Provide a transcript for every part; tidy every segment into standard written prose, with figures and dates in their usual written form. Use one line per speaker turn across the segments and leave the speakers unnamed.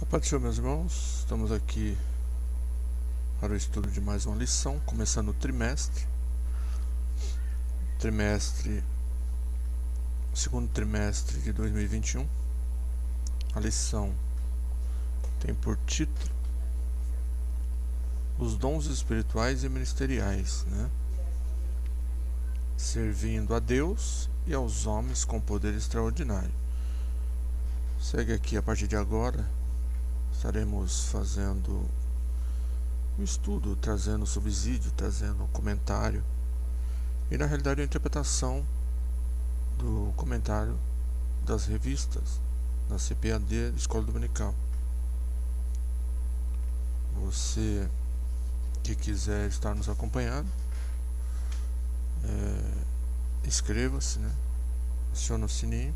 Paz do Senhor, meus irmãos, estamos aqui para o estudo de mais uma lição, começando o segundo trimestre de 2021. A lição tem por título Os dons espirituais e ministeriais, servindo a Deus e aos homens com poder extraordinário. Segue aqui a partir de agora. Estaremos fazendo um estudo, trazendo subsídio, trazendo comentário e, na realidade, a interpretação do comentário das revistas da CPAD, Escola Dominical. Você que quiser estar nos acompanhando, inscreva-se, acione o sininho,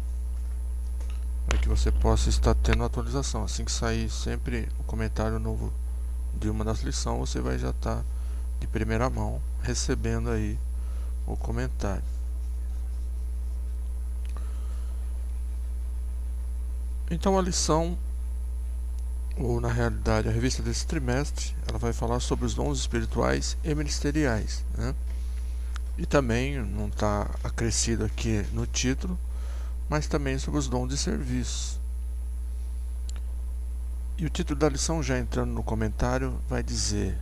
para que você possa estar tendo atualização. Assim que sair sempre o comentário novo de uma das lições, você vai já estar de primeira mão recebendo aí o comentário. Então a lição, ou na realidade a revista desse trimestre, ela vai falar sobre os dons espirituais e ministeriais, E também não está acrescido aqui no título, mas também sobre os dons de serviço. E o título da lição, já entrando no comentário, vai dizer: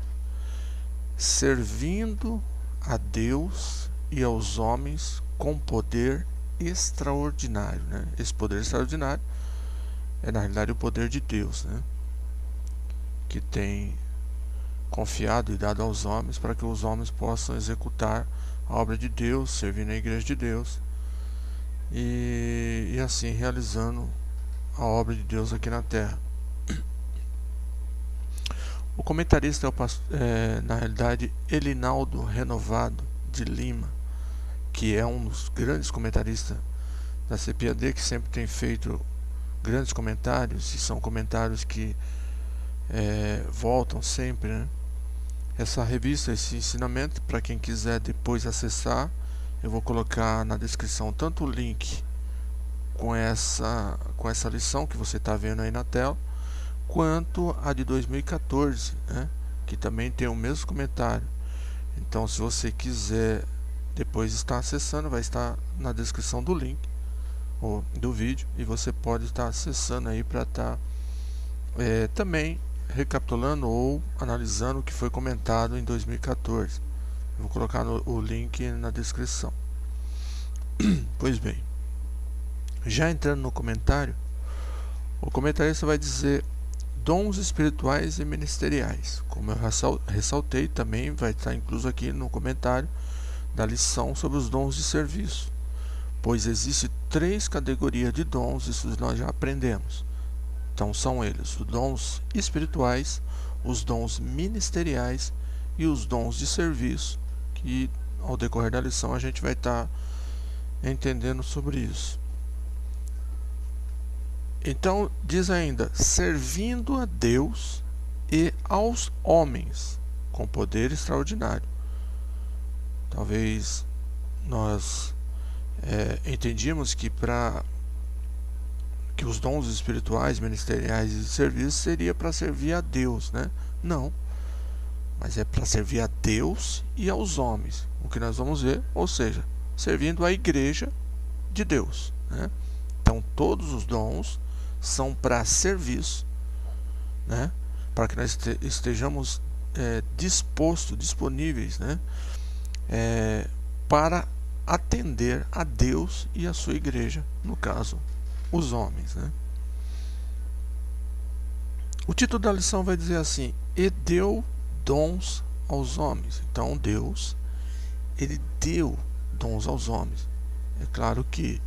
servindo a Deus e aos homens com poder extraordinário. Esse poder extraordinário é, na realidade, o poder de Deus, que tem confiado e dado aos homens para que os homens possam executar a obra de Deus, servir na igreja de Deus, e assim realizando a obra de Deus aqui na terra. O comentarista é, na realidade, Elinaldo Renovado de Lima, que é um dos grandes comentaristas da CPAD, que sempre tem feito grandes comentários, e são comentários que voltam sempre, Essa revista, esse ensinamento, para quem quiser depois acessar, eu vou colocar na descrição tanto o link com essa lição que você está vendo aí na tela, quanto a de 2014, que também tem o mesmo comentário. Então, se você quiser depois estar acessando, vai estar na descrição do link ou do vídeo, e você pode estar acessando aí para estar também recapitulando ou analisando o que foi comentado em 2014. Eu vou colocar o link na descrição. Pois bem, já entrando no comentário, o comentarista vai dizer dons espirituais e ministeriais. Como eu ressaltei, também vai estar incluso aqui no comentário da lição sobre os dons de serviço, pois existem 3 categorias de dons, isso nós já aprendemos. Então são eles os dons espirituais, os dons ministeriais e os dons de serviço, que ao decorrer da lição a gente vai estar entendendo sobre isso. Então diz ainda, servindo a Deus e aos homens com poder extraordinário. Talvez nós entendíamos que os dons espirituais, ministeriais e de serviço seria para servir a Deus, Não, mas é para servir a Deus e aos homens, o que nós vamos ver, ou seja, servindo a igreja de Deus, Então todos os dons são para serviço, para que nós estejamos disponíveis, para atender a Deus e a sua igreja, no caso, os homens, O título da lição vai dizer assim: e deu dons aos homens. Então Deus, ele deu dons aos homens. É claro que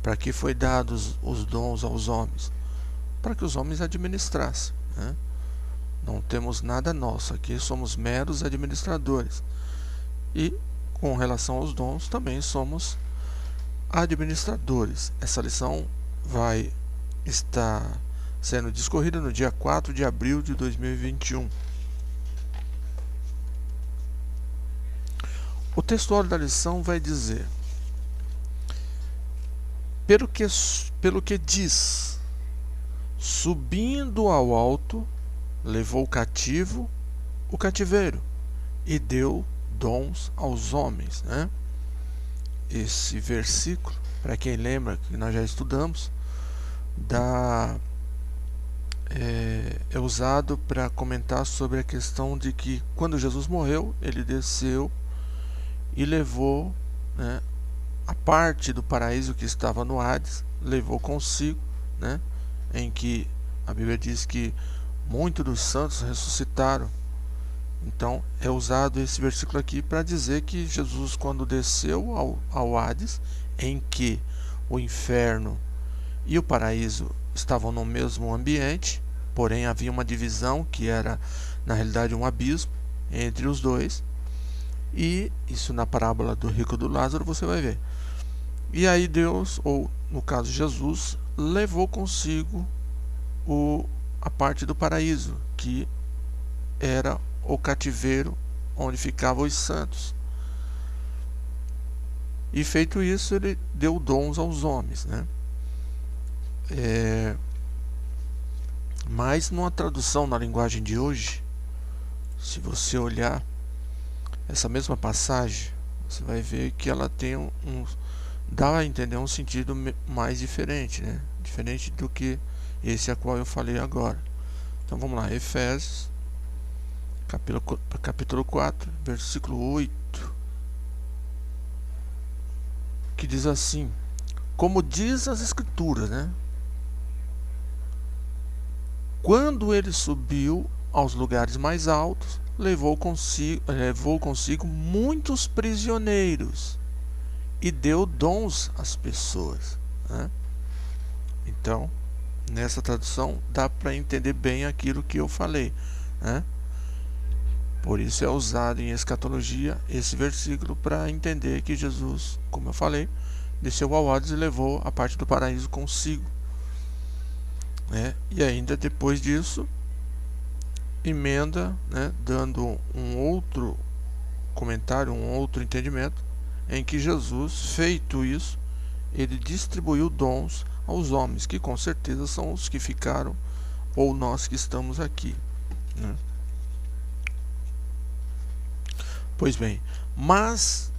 para que foi dados os dons aos homens? Para que os homens administrassem, Não temos nada nosso, aqui somos meros administradores. E com relação aos dons, também somos administradores. Essa lição vai estar sendo discorrida no dia 4 de abril de 2021. O textuário da lição vai dizer: pelo que diz subindo ao alto, levou cativo o cativeiro e deu dons aos homens, né? Esse versículo, para quem lembra que nós já estudamos, é usado para comentar sobre a questão de que quando Jesus morreu, ele desceu e levou, né, a parte do paraíso que estava no Hades, levou consigo, né, em que a Bíblia diz que muitos dos santos ressuscitaram. Então é usado esse versículo aqui para dizer que Jesus, quando desceu ao Hades, em que o inferno e o paraíso estavam no mesmo ambiente, porém havia uma divisão que era na realidade um abismo entre os dois, e isso na parábola do rico e do Lázaro você vai ver. E aí Deus, ou no caso Jesus, levou consigo a parte do paraíso, que era o cativeiro onde ficavam os santos. E feito isso, ele deu dons aos homens, né? Mas numa tradução na linguagem de hoje, se você olhar essa mesma passagem, você vai ver que ela tem dá a entender um sentido mais diferente, né? Diferente do que esse a qual eu falei agora. Então vamos lá, Efésios capítulo 4, versículo 8, que diz assim: como diz as escrituras, né? Quando ele subiu aos lugares mais altos, levou consigo muitos prisioneiros e deu dons às pessoas, né? Então, nessa tradução dá para entender bem aquilo que eu falei, né? Por isso é usado em escatologia esse versículo para entender que Jesus, como eu falei, desceu ao Hades e levou a parte do paraíso consigo, né? E ainda depois disso emenda, né, dando um outro comentário, um outro entendimento, em que Jesus, feito isso, ele distribuiu dons aos homens, que com certeza são os que ficaram, ou nós que estamos aqui, né? Pois bem, mas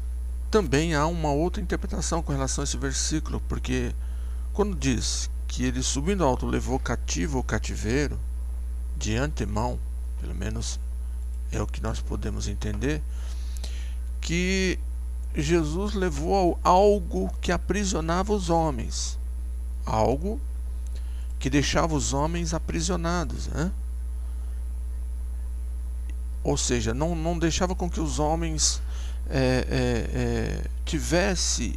também há uma outra interpretação com relação a esse versículo, porque quando diz que ele subindo ao alto levou cativo o cativeiro, de antemão, pelo menos é o que nós podemos entender, que Jesus levou algo que aprisionava os homens, algo que deixava os homens aprisionados, né? Ou seja, não deixava com que os homens tivesse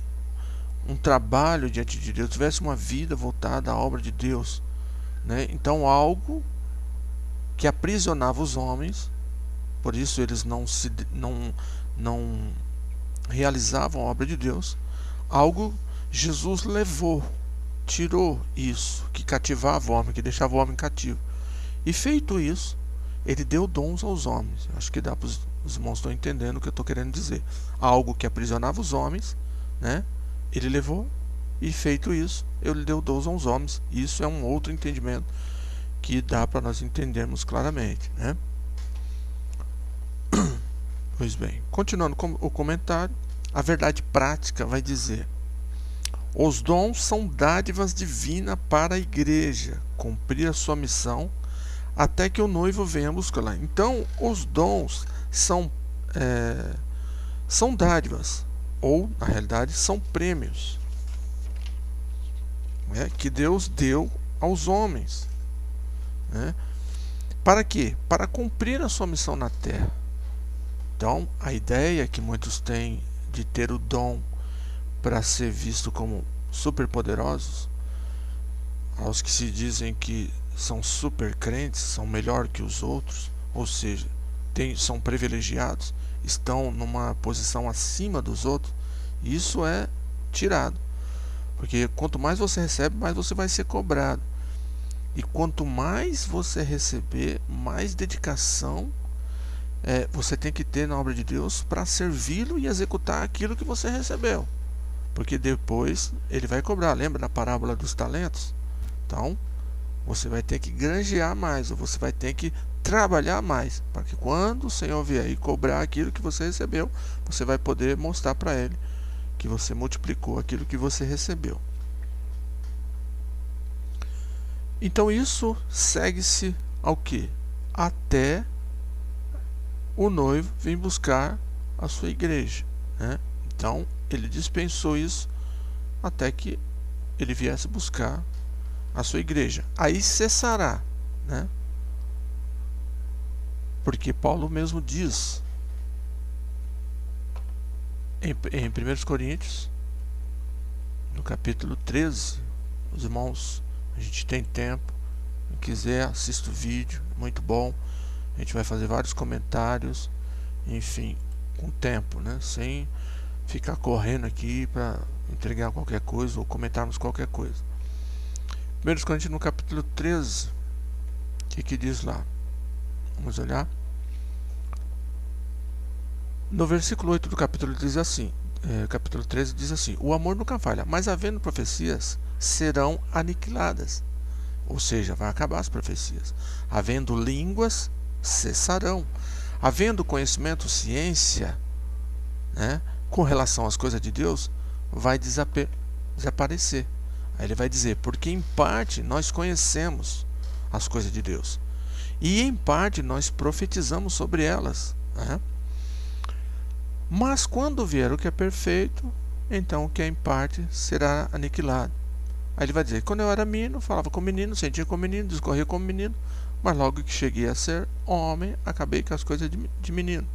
um trabalho diante de Deus, tivesse uma vida voltada à obra de Deus, né? Então algo que aprisionava os homens, por isso eles não realizavam a obra de Deus, algo Jesus levou, tirou isso que cativava o homem, que deixava o homem cativo, e feito isso, ele deu dons aos homens. Acho que dá para os irmãos estão entendendo o que eu estou querendo dizer. Algo que aprisionava os homens, né? Ele levou, e feito isso, ele deu dons aos homens. Isso é um outro entendimento que dá para nós entendermos claramente, né? Pois bem, continuando com o comentário, a verdade prática vai dizer: os dons são dádivas divinas para a igreja cumprir a sua missão até que o noivo venha buscá-la. Então, os dons são dádivas, ou na realidade são prêmios, né, que Deus deu aos homens, né? Para quê? Para cumprir a sua missão na terra. Então, a ideia que muitos têm de ter o dom para ser visto como superpoderosos, aos que se dizem que são super crentes, são melhor que os outros, ou seja, são privilegiados, estão numa posição acima dos outros, isso é tirado, porque quanto mais você recebe, mais você vai ser cobrado, e quanto mais você receber, mais dedicação você tem que ter na obra de Deus para servi-lo e executar aquilo que você recebeu, porque depois ele vai cobrar. Lembra da parábola dos talentos? Então você vai ter que granjear mais, ou você vai ter que trabalhar mais, para que quando o Senhor vier e cobrar aquilo que você recebeu, você vai poder mostrar para Ele que você multiplicou aquilo que você recebeu. Então isso segue-se ao quê? Até o noivo vir buscar a sua igreja, né? Então ele dispensou isso até que ele viesse buscar a sua igreja. Aí cessará, né? Porque Paulo mesmo diz em 1 Coríntios, no capítulo 13, os irmãos, a gente tem tempo, se quiser assista o vídeo, muito bom. A gente vai fazer vários comentários, enfim, com tempo, né? Sem ficar correndo aqui para entregar qualquer coisa ou comentarmos qualquer coisa. 1 Coríntios no capítulo 13, o que diz lá? Vamos olhar. No versículo 8 do capítulo diz assim, capítulo 13 diz assim: o amor nunca falha, mas havendo profecias, serão aniquiladas. Ou seja, vai acabar as profecias. Havendo línguas, cessarão. Havendo conhecimento, ciência, né, com relação às coisas de Deus, vai desaparecer. Aí ele vai dizer, porque em parte nós conhecemos as coisas de Deus, e em parte nós profetizamos sobre elas, né? Mas quando vier o que é perfeito, então o que é em parte será aniquilado. Aí ele vai dizer, quando eu era menino, falava como menino, sentia como menino, discorria como menino, mas logo que cheguei a ser homem, acabei com as coisas de menino.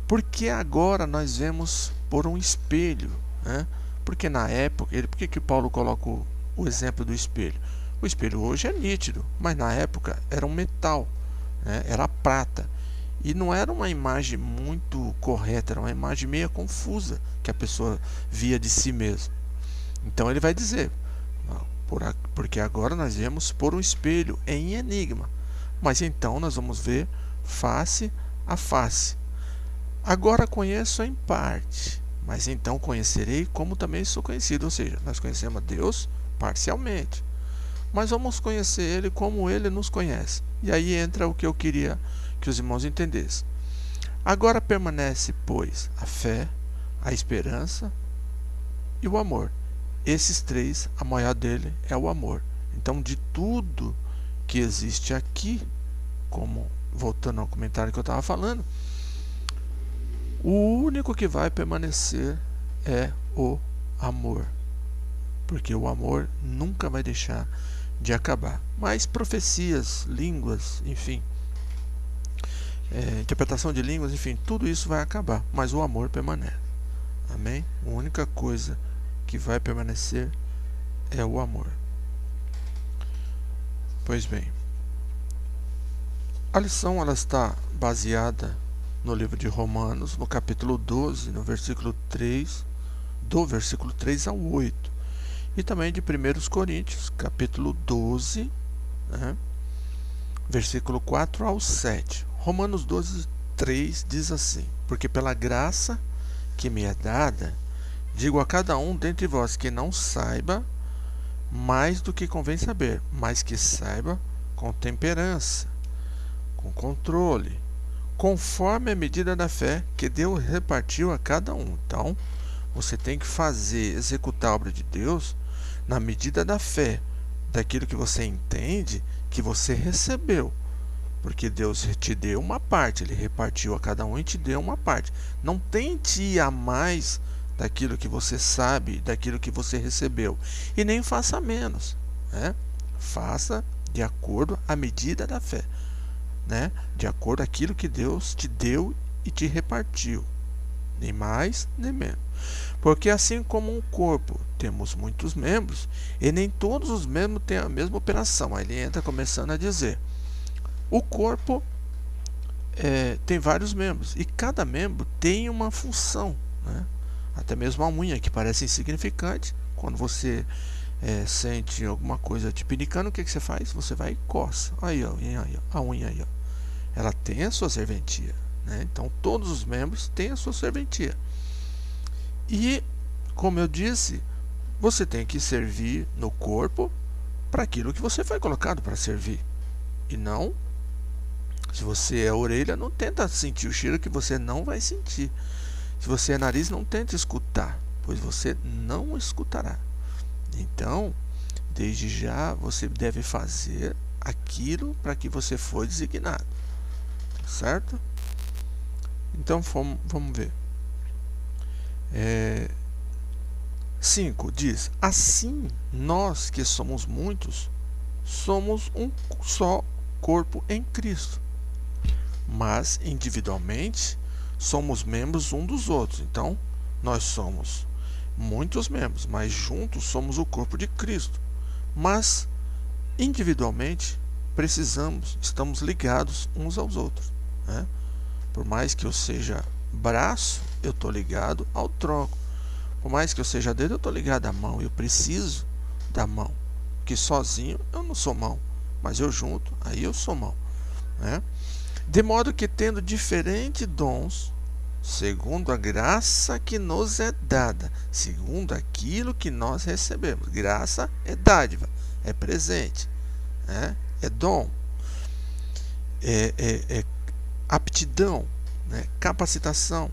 Porque agora nós vemos por um espelho, né? Porque na época, por que Paulo coloca o exemplo do espelho? O espelho hoje é nítido, mas na época era um metal, né? Era prata. E não era uma imagem muito correta, era uma imagem meio confusa que a pessoa via de si mesma. Então ele vai dizer, porque agora nós vemos por um espelho em enigma, mas então nós vamos ver face a face. Agora conheço em parte, mas então conhecerei como também sou conhecido. Ou seja, nós conhecemos a Deus parcialmente, mas vamos conhecer Ele como Ele nos conhece. E aí entra o que eu queria que os irmãos entendessem. Agora permanece, pois, a fé, a esperança e o amor. Esses três, a maior dele é o amor. Então, de tudo que existe aqui, como voltando ao comentário que eu estava falando, o único que vai permanecer é o amor. Porque o amor nunca vai deixar de acabar. Mas profecias, línguas, enfim, interpretação de línguas, enfim, tudo isso vai acabar, mas o amor permanece. Amém? A única coisa que vai permanecer é o amor. Pois bem, a lição ela está baseada no livro de Romanos, no capítulo 12, no versículo 3, do versículo 3 ao 8, e também de 1 Coríntios, capítulo 12, né, versículo 4 ao 7. Romanos 12, 3 diz assim: porque pela graça que me é dada, digo a cada um dentre vós que não saiba mais do que convém saber, mas que saiba com temperança, com controle, conforme a medida da fé que Deus repartiu a cada um. Então, você tem que fazer, executar a obra de Deus na medida da fé, daquilo que você entende que você recebeu. Porque Deus te deu uma parte, Ele repartiu a cada um e te deu uma parte. Não tente ir a mais daquilo que você sabe, daquilo que você recebeu. E nem faça menos, né? Faça de acordo à medida da fé, né? De acordo com aquilo que Deus te deu e te repartiu. Nem mais, nem menos. Porque assim como um corpo temos muitos membros, e nem todos os membros têm a mesma operação. Aí ele entra começando a dizer: o corpo tem vários membros, e cada membro tem uma função, né? Até mesmo a unha, que parece insignificante, quando você sente alguma coisa te pinicando, o que você faz? Você vai e coça. Aí, ó, a unha aí, ó. Ela tem a sua serventia, né? Então todos os membros têm a sua serventia. E, como eu disse, você tem que servir no corpo para aquilo que você foi colocado para servir. E não, se você é orelha, não tenta sentir o cheiro que você não vai sentir. Se você é nariz, não tenta escutar, pois você não escutará. Então, desde já, você deve fazer aquilo para que você foi designado. Certo? Então, vamos ver. 5 diz: assim, nós que somos muitos, somos um só corpo em Cristo, mas individualmente somos membros um dos outros. Então, nós somos muitos membros, mas juntos somos o corpo de Cristo. Mas individualmente estamos ligados uns aos outros, né? Por mais que eu seja braço, eu estou ligado ao tronco. Por mais que eu seja dedo, eu estou ligado à mão. Eu preciso da mão, porque sozinho eu não sou mão, mas eu junto, aí eu sou mão, né? De modo que, tendo diferentes dons, segundo a graça que nos é dada, segundo aquilo que nós recebemos. Graça é dádiva, é presente, né? É dom, é aptidão, né? Capacitação.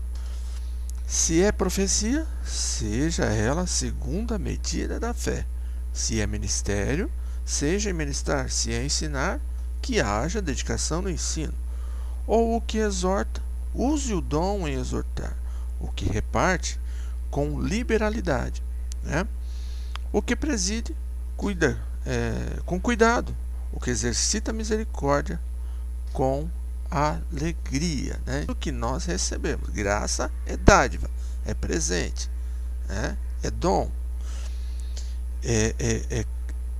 Se é profecia, seja ela segundo a medida da fé. Se é ministério, seja em ministrar. Se é ensinar, que haja dedicação no ensino. Ou o que exorta, use o dom em exortar. O que reparte, com liberalidade, né? O que preside, cuida com cuidado. O que exercita a misericórdia, com alegria, né? O que nós recebemos. Graça é dádiva, é presente, né? É dom, é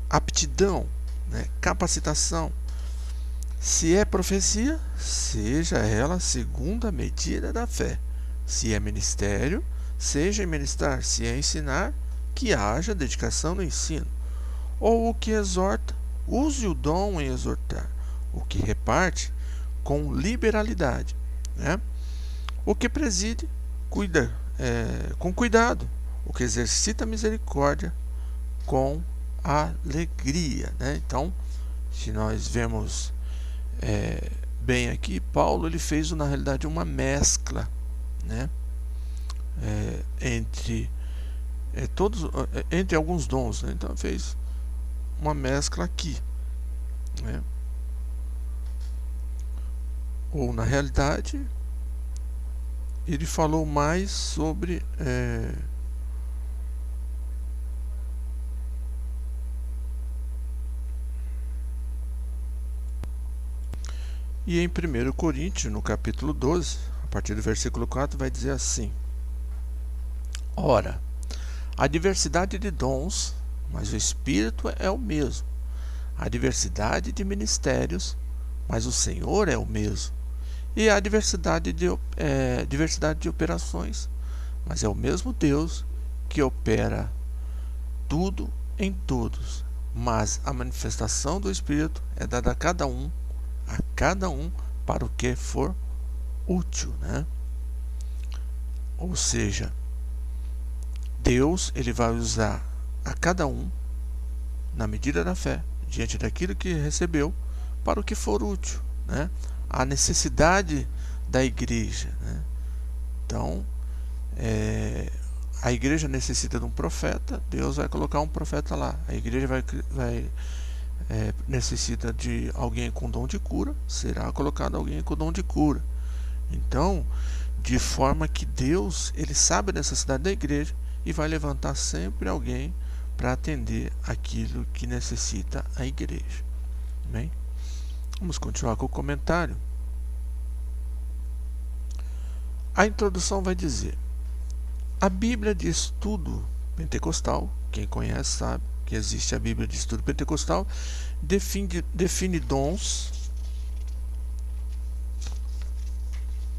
aptidão, né? Capacitação. Se é profecia, seja ela segundo a medida da fé. Se é ministério, seja em ministrar. Se é ensinar, que haja dedicação no ensino. Ou o que exorta, use o dom em exortar. O que reparte, com liberalidade, né? O que preside, cuida com cuidado. O que exercita a misericórdia, com alegria, né? Então, se nós vemos bem aqui, Paulo ele fez na realidade uma mescla, né? Entre alguns dons, né? Então fez uma mescla aqui, né? Ou na realidade ele falou mais sobre e em 1 Coríntios, no capítulo 12, a partir do versículo 4, vai dizer assim: ora, há diversidade de dons, mas o Espírito é o mesmo. Há diversidade de ministérios, mas o Senhor é o mesmo. E há diversidade de operações, mas é o mesmo Deus que opera tudo em todos. Mas a manifestação do Espírito é dada a cada um para o que for útil, né? Ou seja, Deus ele vai usar a cada um na medida da fé, diante daquilo que recebeu, para o que for útil, né? A necessidade da igreja, né? Então, a igreja necessita de um profeta, Deus vai colocar um profeta lá. A igreja necessita de alguém com dom de cura, será colocado alguém com dom de cura. Então, de forma que Deus ele sabe a necessidade da igreja e vai levantar sempre alguém para atender aquilo que necessita a igreja. Bem? Vamos continuar com o comentário. A introdução vai dizer: a Bíblia de Estudo Pentecostal, quem conhece sabe que existe a Bíblia de Estudo Pentecostal, define dons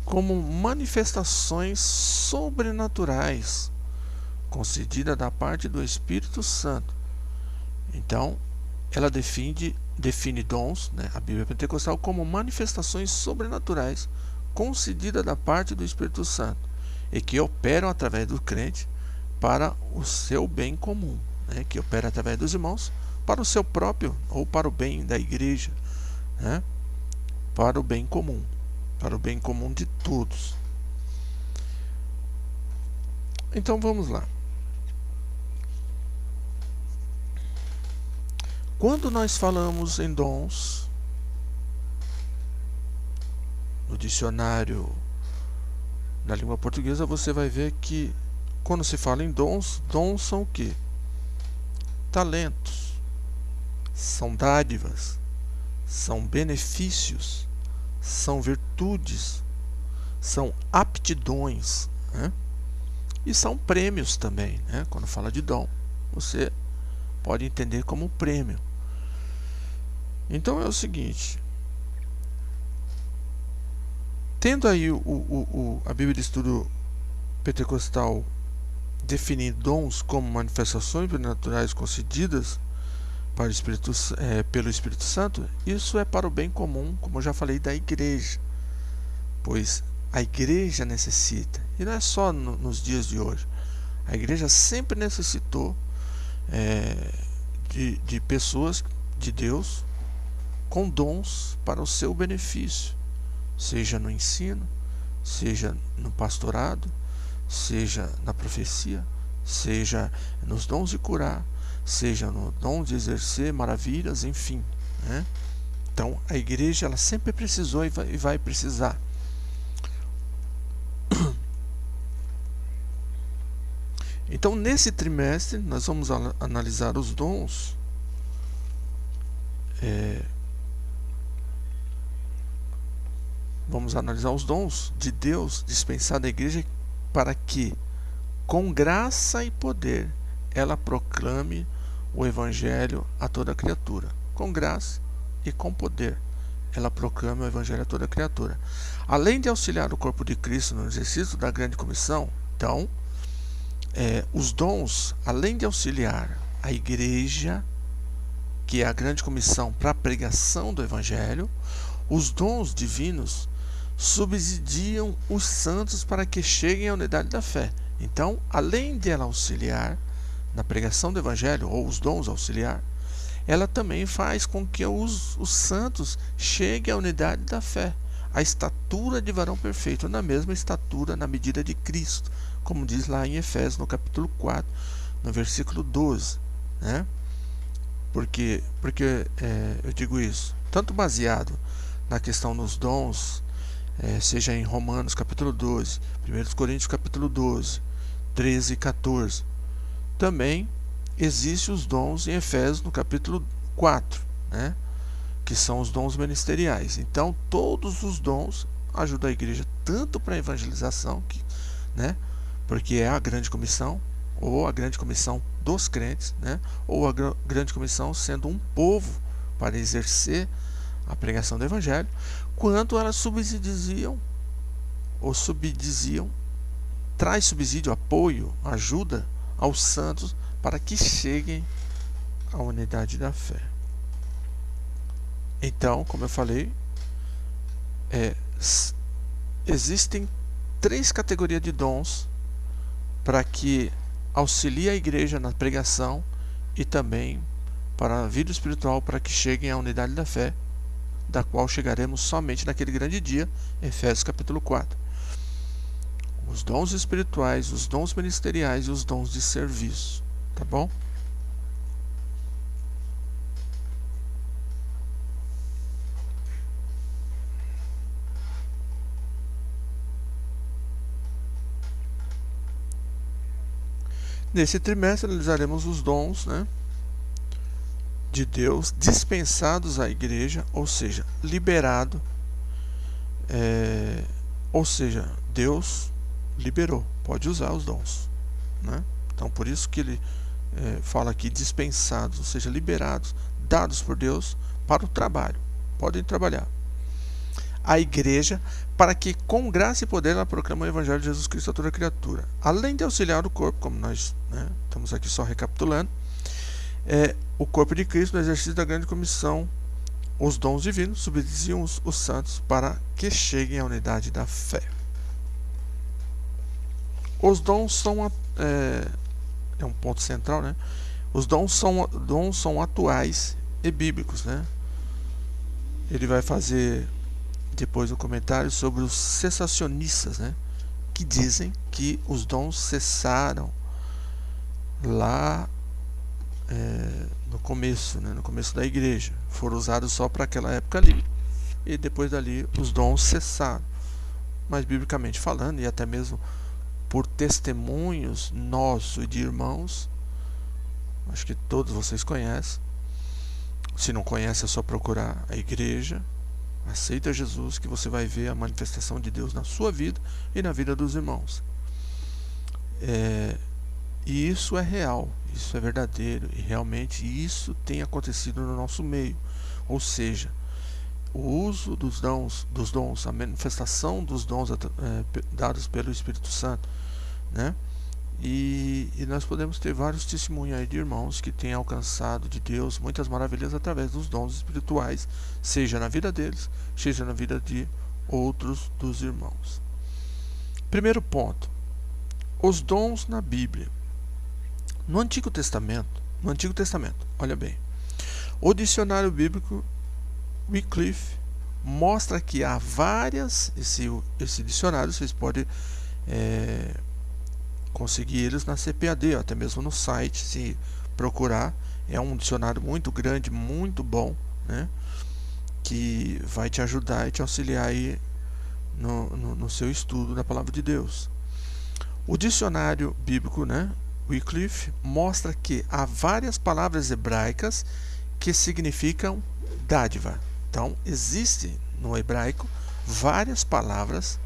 como manifestações sobrenaturais concedidas da parte do Espírito Santo. Então, ela define dons, né, a Bíblia Pentecostal, como manifestações sobrenaturais concedidas da parte do Espírito Santo e que operam através do crente para o seu bem comum, né, que opera através dos irmãos para o seu próprio ou para o bem da igreja, né? Para o bem comum de todos. Então vamos lá. Quando nós falamos em dons, no dicionário da língua portuguesa você vai ver que quando se fala em dons, dons são o quê? Talentos, são dádivas, são benefícios, são virtudes, são aptidões, né? E são prêmios também, né? Quando fala de dom, você pode entender como prêmio. Então é o seguinte, tendo aí a Bíblia de Estudo Pentecostal definindo dons como manifestações sobrenaturais concedidas para o pelo Espírito Santo, isso é para o bem comum, como eu já falei, da igreja, pois a igreja necessita, e não é só nos dias de hoje, a igreja sempre necessitou de pessoas de Deus com dons para o seu benefício, seja no ensino, seja no pastorado, seja na profecia, seja nos dons de curar, seja no dom de exercer maravilhas, enfim, né? Então a igreja ela sempre precisou e vai precisar. Então nesse trimestre nós vamos analisar os dons vamos analisar os dons de Deus dispensados à igreja para que, com graça e poder, ela proclame o Evangelho a toda criatura. Com graça e com poder, ela proclama o Evangelho a toda criatura. Além de auxiliar o corpo de Cristo no exercício da grande comissão, então, os dons, além de auxiliar a igreja, que é a grande comissão para a pregação do Evangelho, os dons divinos subsidiam os santos para que cheguem à unidade da fé. Então, além de ela auxiliar na pregação do Evangelho, ou os dons auxiliar, ela também faz com que os santos cheguem à unidade da fé, à estatura de varão perfeito, na mesma estatura, na medida de Cristo, como diz lá em Efésios, no capítulo 4, no versículo 12, né? Porque eu digo isso, tanto baseado na questão dos dons, seja em Romanos capítulo 12, 1 Coríntios capítulo 12, 13 e 14. Também existem os dons em Efésios no capítulo 4, né? Que são os dons ministeriais. Então todos os dons ajudam a igreja tanto para a evangelização, né? Porque é a grande comissão, ou a grande comissão dos crentes, né? Ou a grande comissão sendo um povo para exercer a pregação do Evangelho, quanto elas subsidiam, traz subsídio, apoio, ajuda aos santos para que cheguem à unidade da fé. Então, como eu falei, existem 3 categorias de dons para que auxilie a igreja na pregação e também para a vida espiritual, para que cheguem à unidade da fé, da qual chegaremos somente naquele grande dia, Efésios capítulo 4. Os dons espirituais, os dons ministeriais e os dons de serviço, tá bom? Nesse trimestre analisaremos os dons, né, de Deus dispensados à igreja, ou seja, liberado, ou seja, Deus liberou, pode usar os dons, né? Então por isso que ele fala aqui dispensados, ou seja, liberados, dados por Deus para o trabalho, podem trabalhar. A igreja, para que com graça e poder ela proclame o Evangelho de Jesus Cristo a toda criatura, além de auxiliar o corpo, como nós, né, estamos aqui só recapitulando, o corpo de Cristo no exercício da grande comissão, os dons divinos subsidiam os santos para que cheguem à unidade da fé. Os dons são um ponto central, né? Os dons são atuais e bíblicos, né? Ele vai fazer depois um comentário sobre os cessacionistas, né? Que dizem que os dons cessaram lá no começo, né? No começo da igreja. Foram usados só para aquela época ali. E depois dali os dons cessaram. Mas biblicamente falando, e até mesmo por testemunhos nossos e de irmãos, acho que todos vocês conhecem. Se não conhece, é só procurar a igreja. Aceita Jesus, que você vai ver a manifestação de Deus na sua vida e na vida dos irmãos. E isso é real, isso é verdadeiro, e realmente isso tem acontecido no nosso meio. Ou seja, o uso dos dons, a manifestação dos dons dados pelo Espírito Santo, né? E nós podemos ter vários testemunhos aí de irmãos que têm alcançado de Deus muitas maravilhas através dos dons espirituais, seja na vida deles, seja na vida de outros dos irmãos. Primeiro ponto, os dons na Bíblia. No Antigo Testamento, olha bem, o dicionário bíblico Wycliffe mostra que há várias, esse dicionário vocês podem conseguir eles na CPAD, até mesmo no site, se procurar. É um dicionário muito grande, muito bom, né? Que vai te ajudar e te auxiliar aí no seu estudo da Palavra de Deus. O dicionário bíblico, né, Wycliffe, mostra que há várias palavras hebraicas que significam dádiva. Então, existem no hebraico várias palavras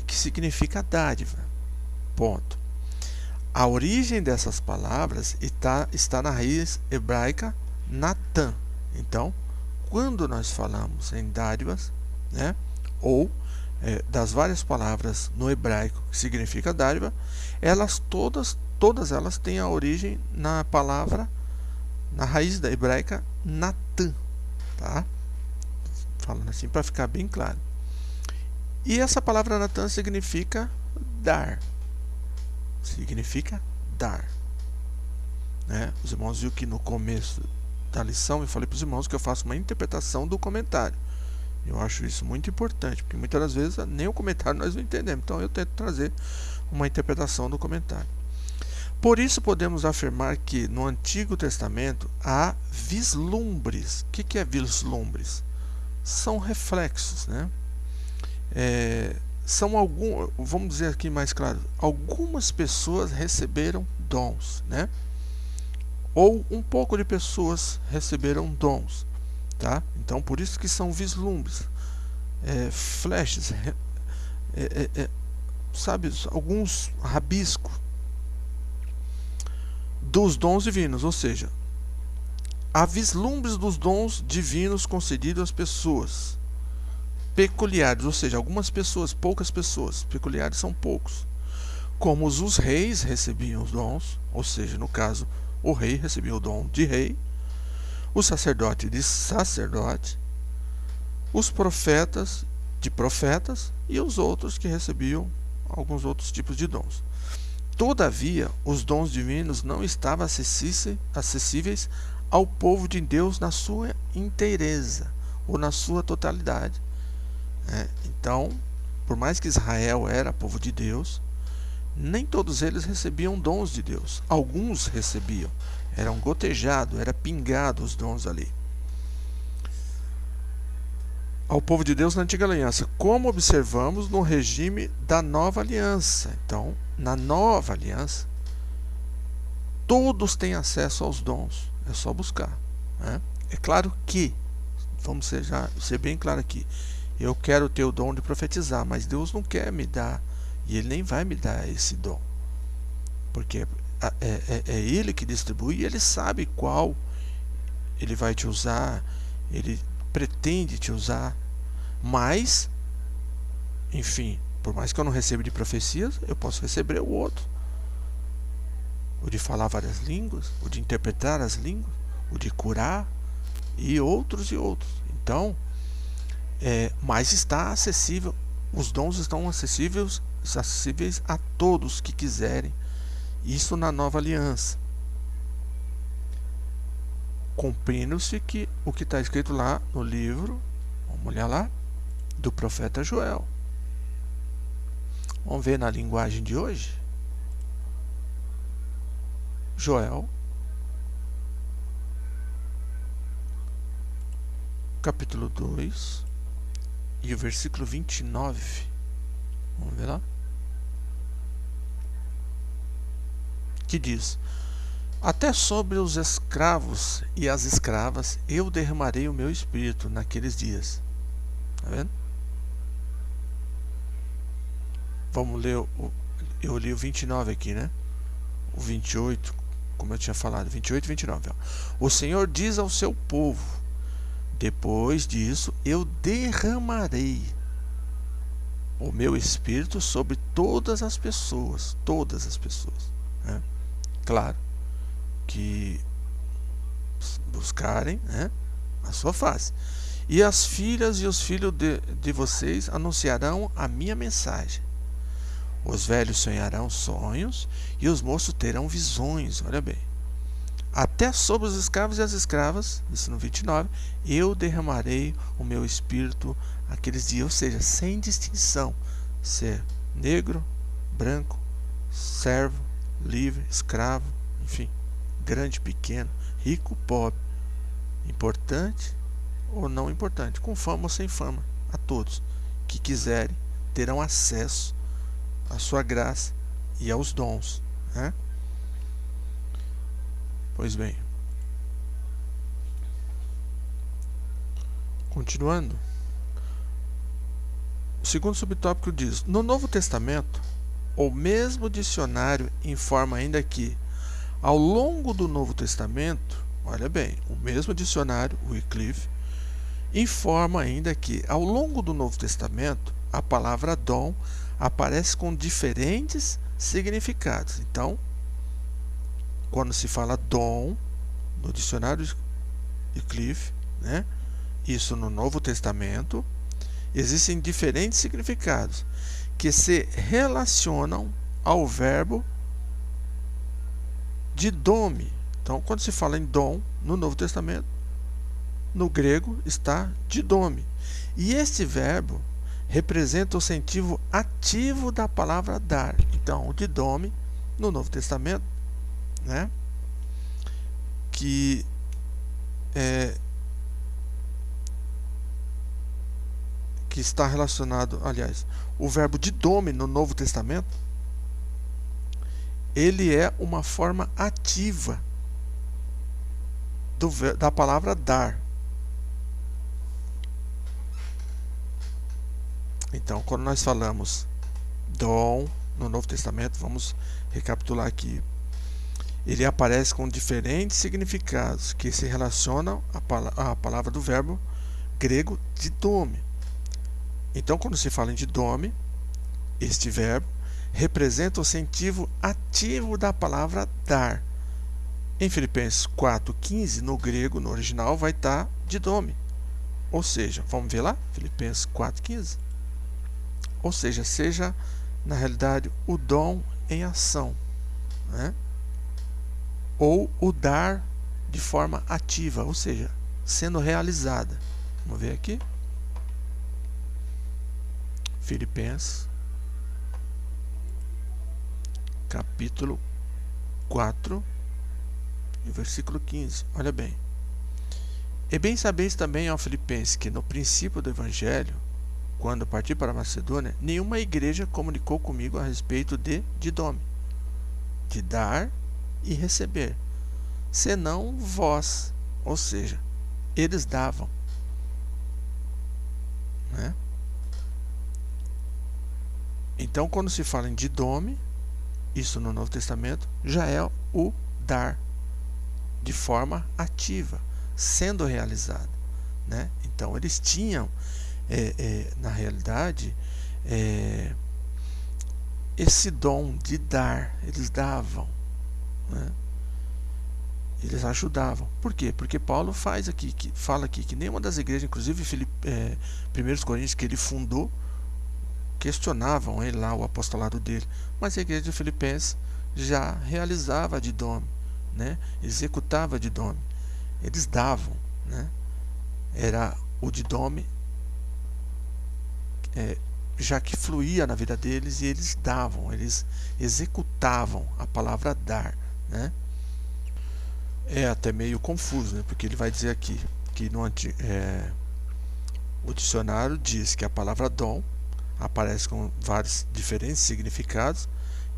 que significam dádiva. Ponto. A origem dessas palavras está na raiz hebraica Natan. Então, quando nós falamos em dádivas, né, ou das várias palavras no hebraico que significa dádiva, elas todas elas têm a origem na palavra, na raiz da hebraica Natan, tá? Falando assim para ficar bem claro. E essa palavra Natan significa dar. Significa dar, né? Os irmãos viram que no começo da lição eu falei para os irmãos que eu faço uma interpretação do comentário. Eu acho isso muito importante, porque muitas das vezes nem o comentário nós não entendemos. Então eu tento trazer uma interpretação do comentário. Por isso podemos afirmar que no Antigo Testamento há vislumbres. O que é vislumbres? São reflexos, né? São alguns, vamos dizer aqui mais claro, algumas pessoas receberam dons, né? Ou um pouco de pessoas receberam dons, tá? Então por isso que são vislumbres, flashes, sabe, alguns rabiscos dos dons divinos, ou seja, há vislumbres dos dons divinos concedidos às pessoas peculiares, ou seja, algumas pessoas, poucas pessoas, peculiares são poucos, como os reis recebiam os dons, ou seja, no caso, o rei recebia o dom de rei, o sacerdote de sacerdote, os profetas de profetas e os outros que recebiam alguns outros tipos de dons. Todavia, os dons divinos não estavam acessíveis ao povo de Deus na sua inteireza ou na sua totalidade. Então, por mais que Israel era povo de Deus, nem todos eles recebiam dons de Deus. Alguns recebiam, eram gotejados, era pingado os dons ali. Ao povo de Deus na Antiga Aliança, como observamos no regime da Nova Aliança. Então, na Nova Aliança, todos têm acesso aos dons, é só buscar, né? É claro que, vamos ser bem claro aqui, eu quero ter o dom de profetizar, mas Deus não quer me dar, e Ele nem vai me dar esse dom, porque é Ele que distribui, e Ele sabe qual Ele vai te usar, Ele pretende te usar, mas, enfim, por mais que eu não receba de profecias, eu posso receber o outro, o de falar várias línguas, o de interpretar as línguas, o de curar, e outros. Então, mas está acessível, os dons estão acessíveis a todos que quiserem, isso na Nova Aliança. cumprindo-se que o que está escrito lá no livro, vamos olhar lá, do profeta Joel. Vamos ver na linguagem de hoje. Joel, capítulo 2 e o versículo 29. Vamos ver lá. Que diz: até sobre os escravos e as escravas eu derramarei o meu espírito naqueles dias. Tá vendo? Vamos ler eu li o 29 aqui, né? O 28, como eu tinha falado, 28 e 29. Ó. O Senhor diz ao seu povo: depois disso eu derramarei o meu espírito sobre todas as pessoas. Todas as pessoas. Né? Claro que buscarem, né, a sua face. E as filhas e os filhos de vocês anunciarão a minha mensagem. Os velhos sonharão sonhos e os moços terão visões. Olha bem. Até sobre os escravos e as escravas, isso no 29, eu derramarei o meu espírito aqueles dias, ou seja, sem distinção, se é negro, branco, servo, livre, escravo, enfim, grande, pequeno, rico, pobre, importante ou não importante, com fama ou sem fama, a todos que quiserem terão acesso à sua graça e aos dons, né? Pois bem, continuando, o segundo subtópico diz: no Novo Testamento, o mesmo dicionário informa ainda que, ao longo do Novo Testamento, olha bem, o mesmo dicionário, o Wycliffe, informa ainda que, ao longo do Novo Testamento, a palavra dom aparece com diferentes significados. Então, quando se fala dom, no dicionário Wycliffe, né, isso no Novo Testamento, existem diferentes significados que se relacionam ao verbo didome. Então, quando se fala em dom no Novo Testamento, no grego está didome. E este verbo representa o sentido ativo da palavra dar. Então, o didome no Novo Testamento, né, que está relacionado, aliás, o verbo didome no Novo Testamento, ele é uma forma ativa da palavra dar. Então, quando nós falamos dom no Novo Testamento, vamos recapitular aqui. Ele aparece com diferentes significados que se relacionam à palavra do verbo grego didome. Então, quando se fala em didome, este verbo representa o sentido ativo da palavra dar. Em Filipenses 4,15, no grego, no original, vai estar didome. Ou seja, vamos ver lá? Filipenses 4,15. Ou seja, na realidade, o dom em ação, né? Ou o dar de forma ativa, ou seja, sendo realizada. Vamos ver aqui. Filipenses, capítulo 4, versículo 15. Olha bem. E bem sabeis também, ó Filipenses, que no princípio do Evangelho, quando parti para a Macedônia, nenhuma igreja comunicou comigo a respeito de didome, de dar e receber, senão vós, ou seja, eles davam, né? Então, quando se fala em didome, isso no Novo Testamento, já é o dar de forma ativa, sendo realizado, né? Então, eles tinham, na realidade, esse dom de dar, eles davam, né? Eles ajudavam. Por quê? Porque Paulo fala aqui que nenhuma das igrejas, inclusive 1 Coríntios, que ele fundou, questionavam ele lá, o apostolado dele, mas a igreja de Filipenses já realizava didome, né? Executava didome. eles davam, né? Era o didome, já que fluía na vida deles, e eles davam, eles executavam a palavra dar, né? É até meio confuso, né? Porque ele vai dizer aqui que o dicionário diz que a palavra dom aparece com vários diferentes significados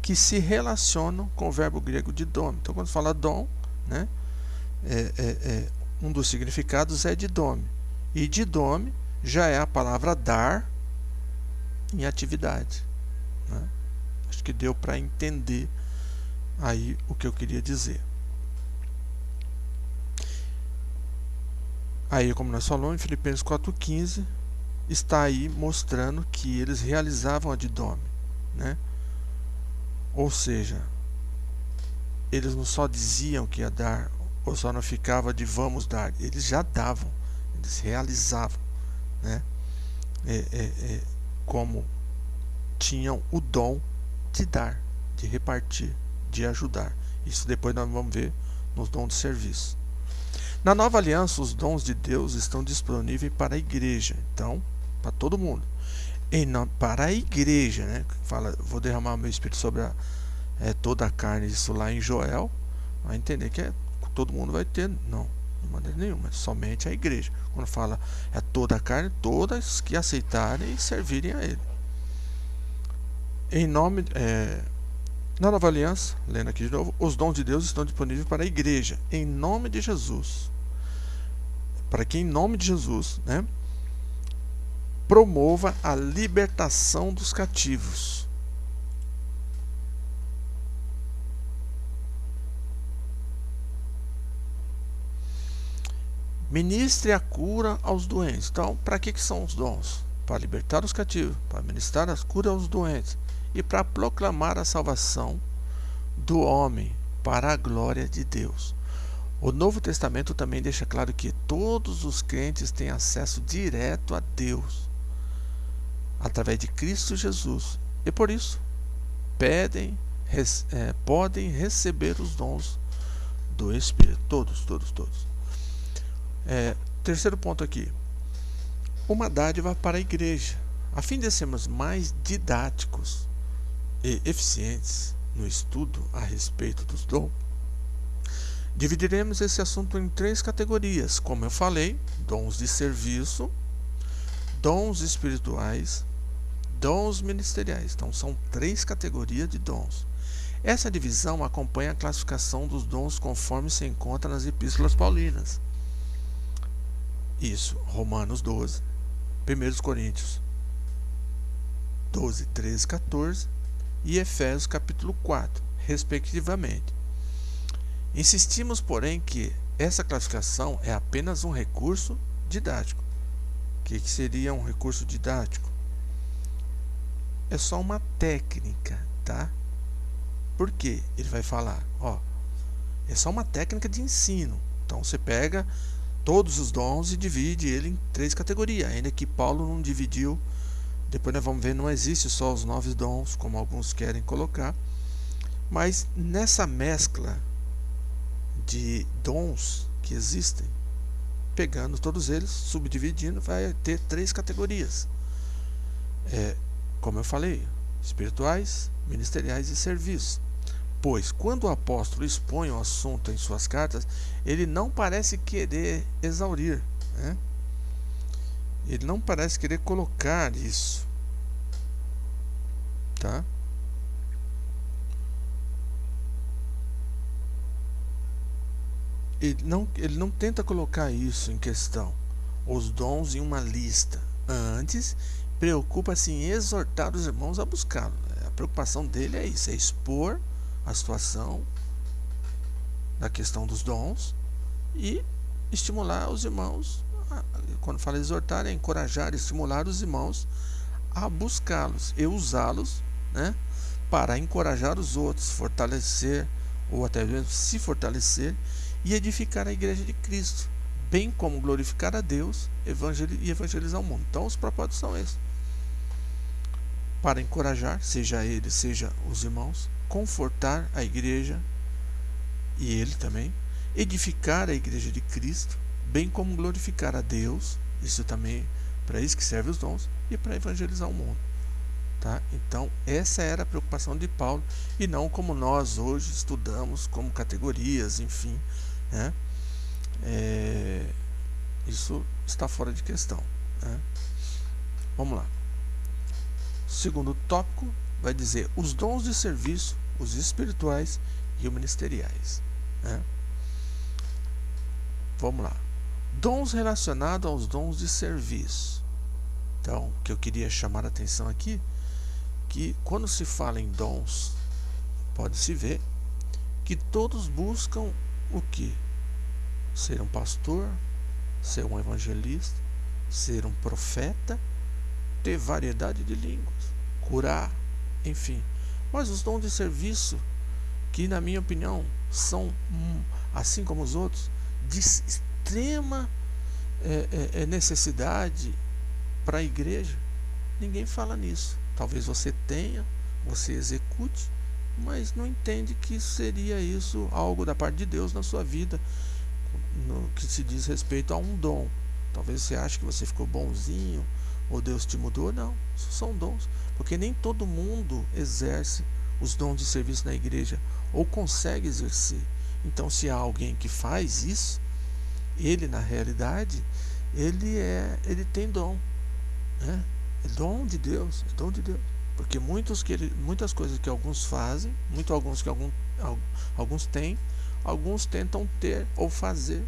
que se relacionam com o verbo grego didome. Então, quando fala dom, né, um dos significados é didome. E didome já é a palavra dar em atividade, né? Acho que deu para entender aí o que eu queria dizer. Aí, como nós falamos, em Filipenses 4,15 está aí mostrando que eles realizavam a didome, né? Ou seja, eles não só diziam que ia dar, ou só não ficava de vamos dar, eles já davam, eles realizavam, né? Como tinham o dom de dar, de repartir, de ajudar. Isso depois nós vamos ver nos dons de serviço. Na nova aliança, os dons de Deus estão disponíveis para a igreja, então, para todo mundo. E não para a igreja, né? Fala, vou derramar meu espírito sobre toda a carne, isso lá em Joel, vai entender que todo mundo vai ter, não, de maneira nenhuma, somente a igreja. Quando fala toda a carne, todas que aceitarem e servirem a ele. Em nome, na nova aliança, lendo aqui de novo, os dons de Deus estão disponíveis para a igreja, em nome de Jesus. Para que em nome de Jesus, né, promova a libertação dos cativos. Ministre a cura aos doentes. Então, para que são os dons? Para libertar os cativos, para ministrar a cura aos doentes e para proclamar a salvação do homem para a glória de Deus. O Novo Testamento também deixa claro que todos os crentes têm acesso direto a Deus através de Cristo Jesus, e por isso podem receber os dons do Espírito. Todos. Terceiro ponto aqui, uma dádiva para a igreja. A fim de sermos mais didáticos e eficientes no estudo a respeito dos dons, dividiremos esse assunto em 3 categorias, como eu falei: dons de serviço, dons espirituais, dons ministeriais. Então são 3 categorias de dons. Essa divisão acompanha a classificação dos dons conforme se encontra nas epístolas paulinas. Isso, Romanos 12, 1 Coríntios 12, 13, 14 e Efésios capítulo 4, respectivamente. Insistimos, porém, que essa classificação é apenas um recurso didático. O que seria um recurso didático? É só uma técnica, tá? Por quê? Ele vai falar, é só uma técnica de ensino. Então você pega todos os dons e divide ele em 3 categorias, ainda que Paulo não dividiu. Depois nós vamos ver, não existe só os 9 dons, como alguns querem colocar, mas nessa mescla de dons que existem, pegando todos eles, subdividindo, vai ter 3 categorias. Como eu falei, espirituais, ministeriais e serviço. Pois, quando o apóstolo expõe o assunto em suas cartas, ele não parece querer exaurir, né? Ele não parece querer colocar isso, tá? Ele não tenta colocar isso em questão, os dons em uma lista. Antes, preocupa-se em exortar os irmãos a buscá-lo. A preocupação dele é isso, é expor a situação da questão dos dons e estimular os irmãos. Quando fala exortar, é encorajar, estimular os irmãos a buscá-los e usá-los, né, para encorajar os outros, fortalecer ou até mesmo se fortalecer e edificar a igreja de Cristo, bem como glorificar a Deus e evangelizar o mundo. Então os propósitos são esses: para encorajar, seja ele, seja os irmãos, confortar a igreja e ele também, edificar a igreja de Cristo, bem como glorificar a Deus. Isso também, para isso que serve os dons, e para evangelizar o mundo. Tá? Então, essa era a preocupação de Paulo, e não como nós hoje estudamos como categorias, enfim, né? Isso está fora de questão, né? Vamos lá. Segundo tópico vai dizer os dons de serviço, os espirituais e os ministeriais, né? Vamos lá. Dons relacionados aos dons de serviço. Então, o que eu queria chamar a atenção aqui, que quando se fala em dons, pode-se ver que todos buscam o que? Ser um pastor, ser um evangelista, ser um profeta, ter variedade de línguas, curar, enfim. Mas os dons de serviço, que na minha opinião são, assim como os outros, de extrema necessidade para a igreja, ninguém fala nisso. Talvez você tenha, você execute, mas não entende que seria isso algo da parte de Deus na sua vida, no que se diz respeito a um dom. Talvez você ache que você ficou bonzinho, ou Deus te mudou. Não, isso são dons, porque nem todo mundo exerce os dons de serviço na igreja, ou consegue exercer. Então, se há alguém que faz isso, ele na realidade, ele tem dom, né? É dom de Deus, é dom de Deus. Porque muitas coisas que alguns fazem, alguns têm, alguns tentam ter ou fazer,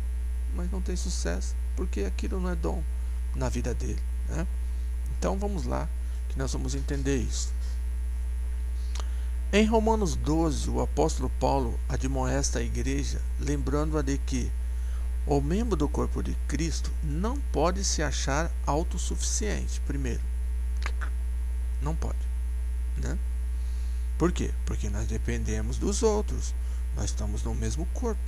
mas não tem sucesso, porque aquilo não é dom na vida dele, né? Então vamos lá, que nós vamos entender isso. Em Romanos 12, o apóstolo Paulo admoesta a igreja, lembrando-a de que o membro do corpo de Cristo não pode se achar autossuficiente. Primeiro, não pode, né? Por quê? Porque nós dependemos dos outros. Nós estamos no mesmo corpo,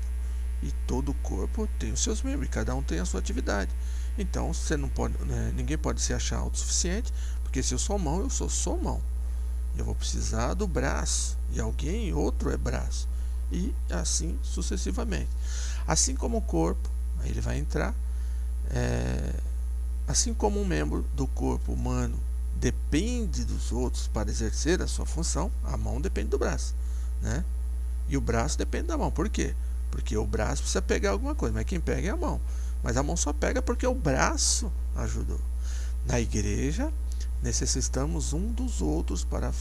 e todo corpo tem os seus membros, e cada um tem a sua atividade. Então, você não pode, ninguém pode se achar autossuficiente, porque se eu sou mão, eu sou mão. Eu vou precisar do braço, e alguém, outro é braço, e assim sucessivamente. Assim como o corpo, aí ele vai entrar, assim como um membro do corpo humano depende dos outros para exercer a sua função, a mão depende do braço, né? E o braço depende da mão. Por quê? Porque o braço precisa pegar alguma coisa, mas quem pega é a mão. Mas a mão só pega porque o braço ajudou. Na igreja, necessitamos um dos outros para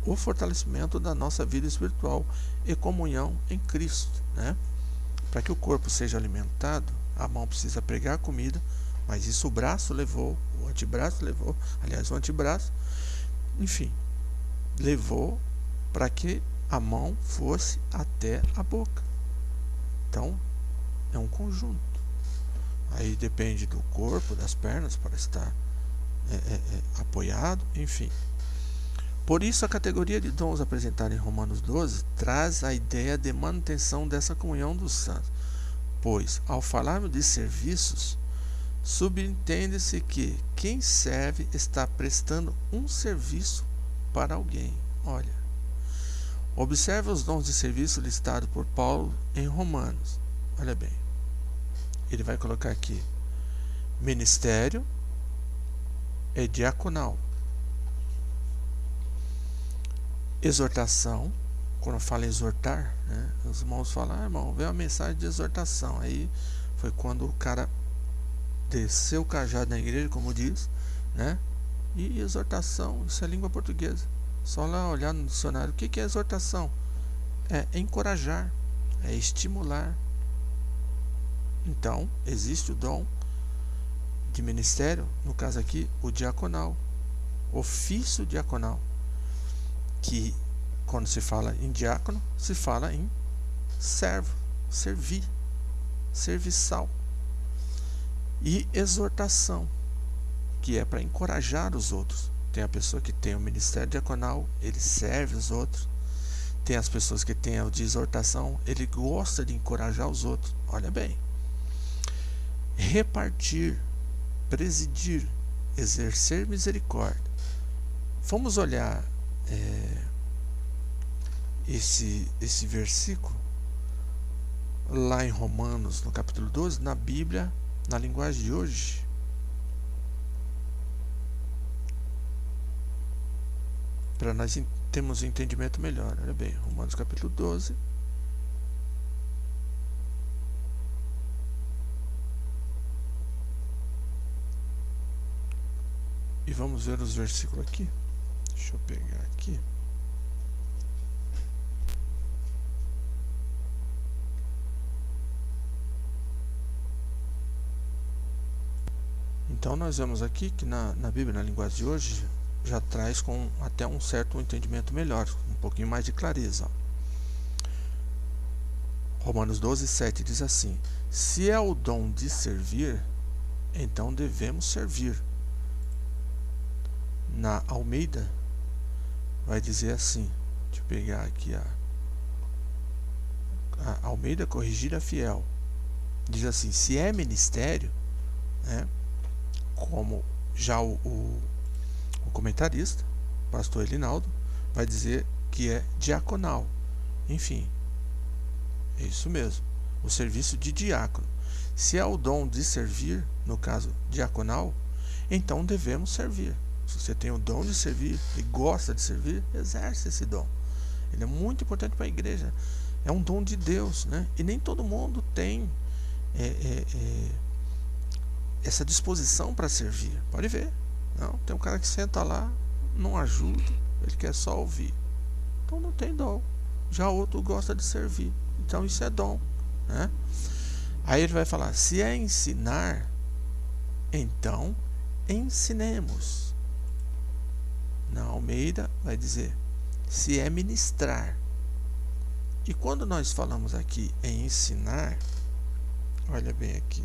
o fortalecimento da nossa vida espiritual e comunhão em Cristo, né? Para que o corpo seja alimentado, a mão precisa pregar a comida, mas isso o braço levou, o antebraço levou, aliás, o antebraço, enfim, levou para que a mão fosse até a boca. Então, é um conjunto. Aí depende do corpo, das pernas, para estar apoiado, enfim. Por isso, a categoria de dons apresentada em Romanos 12 traz a ideia de manutenção dessa comunhão dos santos. Pois, ao falarmos de serviços, subentende-se que quem serve está prestando um serviço para alguém. Olha, observe os dons de serviço listados por Paulo em Romanos. Olha bem, ele vai colocar aqui ministério e diaconal, exortação. Quando fala exortar, né, os irmãos falam: irmão, veio uma mensagem de exortação. Aí foi quando o cara desceu o cajado na igreja, como diz, né? E exortação, isso é língua portuguesa. Só lá olhar no dicionário. O que é exortação? É encorajar, é estimular. Então, existe o dom de ministério, no caso aqui, o diaconal, ofício diaconal, que quando se fala em diácono, se fala em servo, servir, serviçal. E exortação, que é para encorajar os outros. Tem a pessoa que tem o ministério diaconal, ele serve os outros. Tem as pessoas que têm o de exortação, ele gosta de encorajar os outros. Olha bem. Repartir, presidir, exercer misericórdia. Vamos olhar esse versículo. lá em Romanos, no capítulo 12, na Bíblia, na linguagem de hoje, para nós termos um entendimento melhor. Olha bem, Romanos capítulo 12. E vamos ver os versículos aqui. Deixa eu pegar aqui. Então nós vemos aqui que na Bíblia, na linguagem de hoje, já traz com até um certo entendimento melhor, um pouquinho mais de clareza. Romanos 12, 7 diz assim: se é o dom de servir, então devemos servir. Na Almeida vai dizer assim, deixa eu pegar aqui a Almeida Corrigida Fiel, diz assim: se é ministério, né, como já o comentarista, pastor Elinaldo, vai dizer que é diaconal. Enfim, é isso mesmo, o serviço de diácono. Se é o dom de servir, no caso diaconal, então devemos servir. Se você tem o dom de servir e gosta de servir, exerce esse dom. Ele é muito importante para a igreja. É um dom de Deus, né? E nem todo mundo tem essa disposição para servir. Pode ver. Não, tem um cara que senta lá, não ajuda, ele quer só ouvir. Então não tem dom. Já outro gosta de servir. Então isso é dom, né? Aí ele vai falar: se é ensinar, então ensinemos. Na Almeida vai dizer: se é ministrar. E quando nós falamos aqui em ensinar, olha bem aqui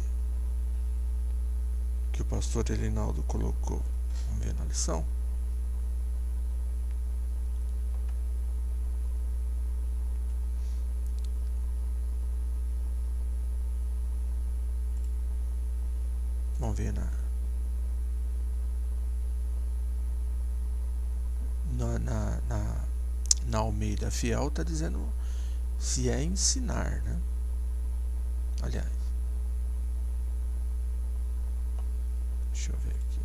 que o pastor Elinaldo colocou. Vamos ver na lição. Vamos ver na Almeida Fiel está dizendo se é ensinar, né? Aliás, deixa eu ver aqui.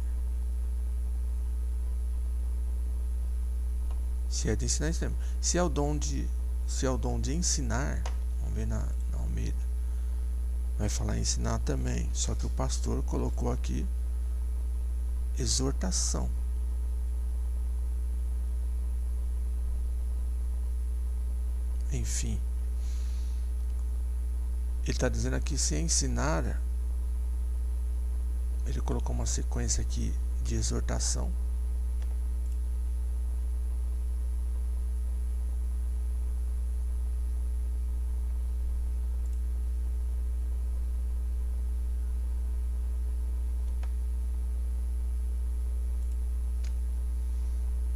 Se é de ensinar, ensinemos. Se é o dom de ensinar, vamos ver na Almeida, vai falar ensinar também, só que o pastor colocou aqui exortação. Enfim, ele está dizendo aqui se ensinar, ele colocou uma sequência aqui de exortação.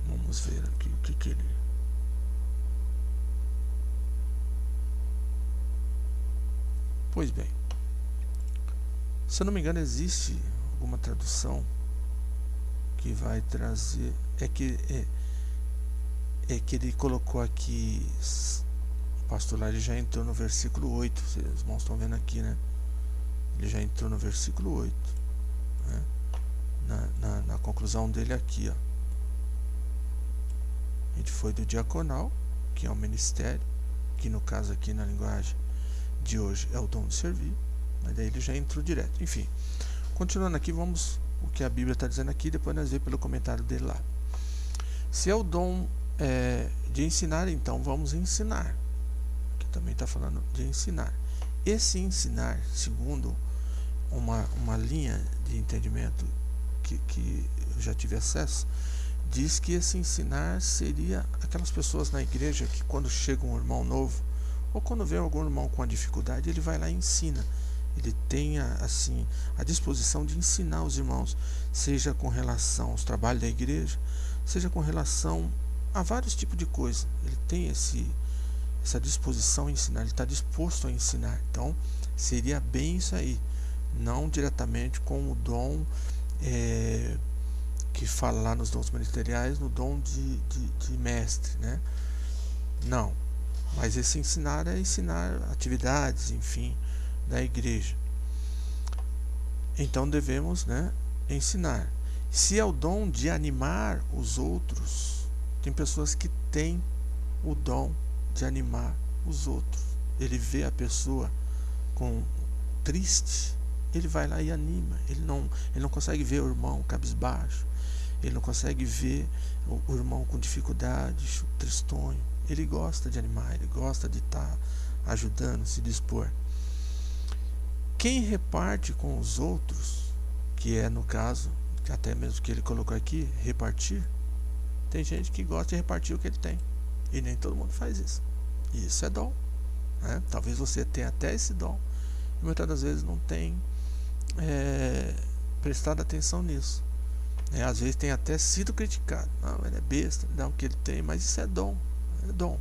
Vamos ver aqui o que ele... Pois bem, se eu não me engano, existe alguma tradução que vai trazer... É que ele colocou aqui... O pastor lá, ele já entrou no versículo 8. Vocês, os irmãos estão vendo aqui, né? Ele já entrou no versículo 8, né? Na conclusão dele aqui, ó. Ele foi do diaconal, que é o ministério, que no caso aqui na linguagem de hoje é o dom de servir, mas daí ele já entrou direto. Enfim, continuando aqui, vamos o que a Bíblia está dizendo aqui, depois nós vemos pelo comentário dele lá. Se é o dom de ensinar, então vamos ensinar. Aqui também está falando de ensinar. Esse ensinar, segundo uma linha de entendimento que eu já tive acesso, diz que esse ensinar seria aquelas pessoas na igreja que quando chega um irmão novo, ou quando vê algum irmão com uma dificuldade, ele vai lá e ensina. Ele tem assim a disposição de ensinar os irmãos, seja com relação aos trabalhos da igreja, seja com relação a vários tipos de coisas. Ele tem essa disposição a ensinar, ele está disposto a ensinar. Então seria bem isso aí, não diretamente com o dom que fala lá nos dons ministeriais, no dom de mestre, né? Não. Mas esse ensinar é ensinar atividades, enfim, da igreja. Então devemos, né, ensinar. Se é o dom de animar os outros, tem pessoas que têm o dom de animar os outros. Ele vê a pessoa triste, ele vai lá e anima. Ele não consegue ver o irmão cabisbaixo, ele não consegue ver o irmão com dificuldade, tristonho. Ele gosta de animar, ele gosta de estar ajudando, se dispor. Quem reparte com os outros, que é no caso, até mesmo que ele colocou aqui, repartir, tem gente que gosta de repartir o que ele tem, e nem todo mundo faz isso. E isso é dom, né? Talvez você tenha até esse dom, e muitas das vezes não tem prestado atenção nisso. Às vezes tem até sido criticado. Não, ele é besta, dá o que ele tem, mas isso é dom. É dom.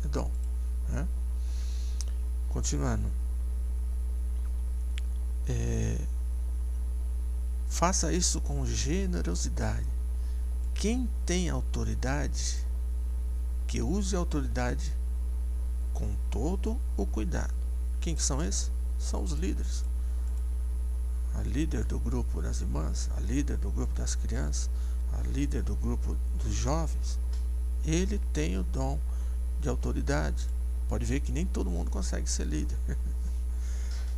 É dom. Né? Continuando. Faça isso com generosidade. Quem tem autoridade, que use a autoridade com todo o cuidado. Quem que são esses? São os líderes. A líder do grupo das irmãs, a líder do grupo das crianças, a líder do grupo dos jovens. Ele tem o dom de autoridade. Pode ver que nem todo mundo consegue ser líder.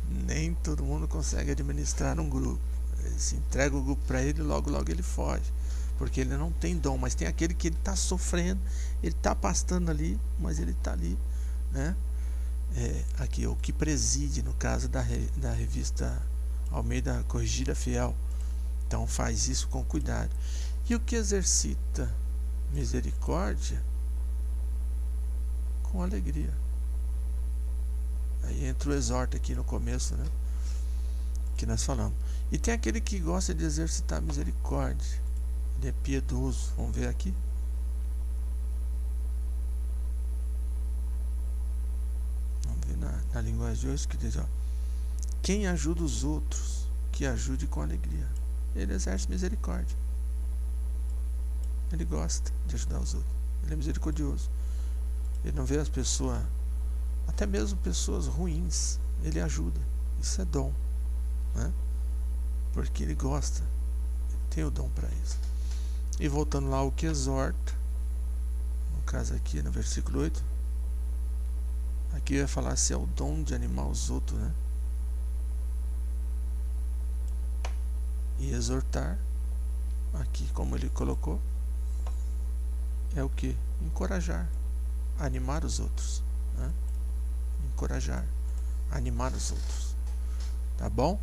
Nem todo mundo consegue administrar um grupo. Ele se entrega o grupo para ele e logo ele foge. Porque ele não tem dom, mas tem aquele que ele está sofrendo, ele está pastando ali, mas ele está ali, né? Aqui, o que preside, no caso da revista Almeida Corrigida Fiel. Então faz isso com cuidado. E o que exercita misericórdia com alegria. Aí entra o exorto aqui no começo, né? Que nós falamos. E tem aquele que gosta de exercitar misericórdia. Ele é piedoso. Vamos ver aqui. Vamos ver na linguagem de hoje que diz, ó. Quem ajuda os outros, que ajude com alegria. Ele exerce misericórdia. Ele gosta de ajudar os outros. Ele é misericordioso. Ele não vê as pessoas, até mesmo pessoas ruins, ele ajuda. Isso é dom, né? Porque ele gosta. Ele tem o dom para isso. E voltando lá ao que exorta, no caso aqui no versículo 8, aqui vai falar se é o dom de animar os outros, né? E exortar, aqui como ele colocou, é o que? Encorajar, animar os outros, né? Encorajar, animar os outros. Tá bom?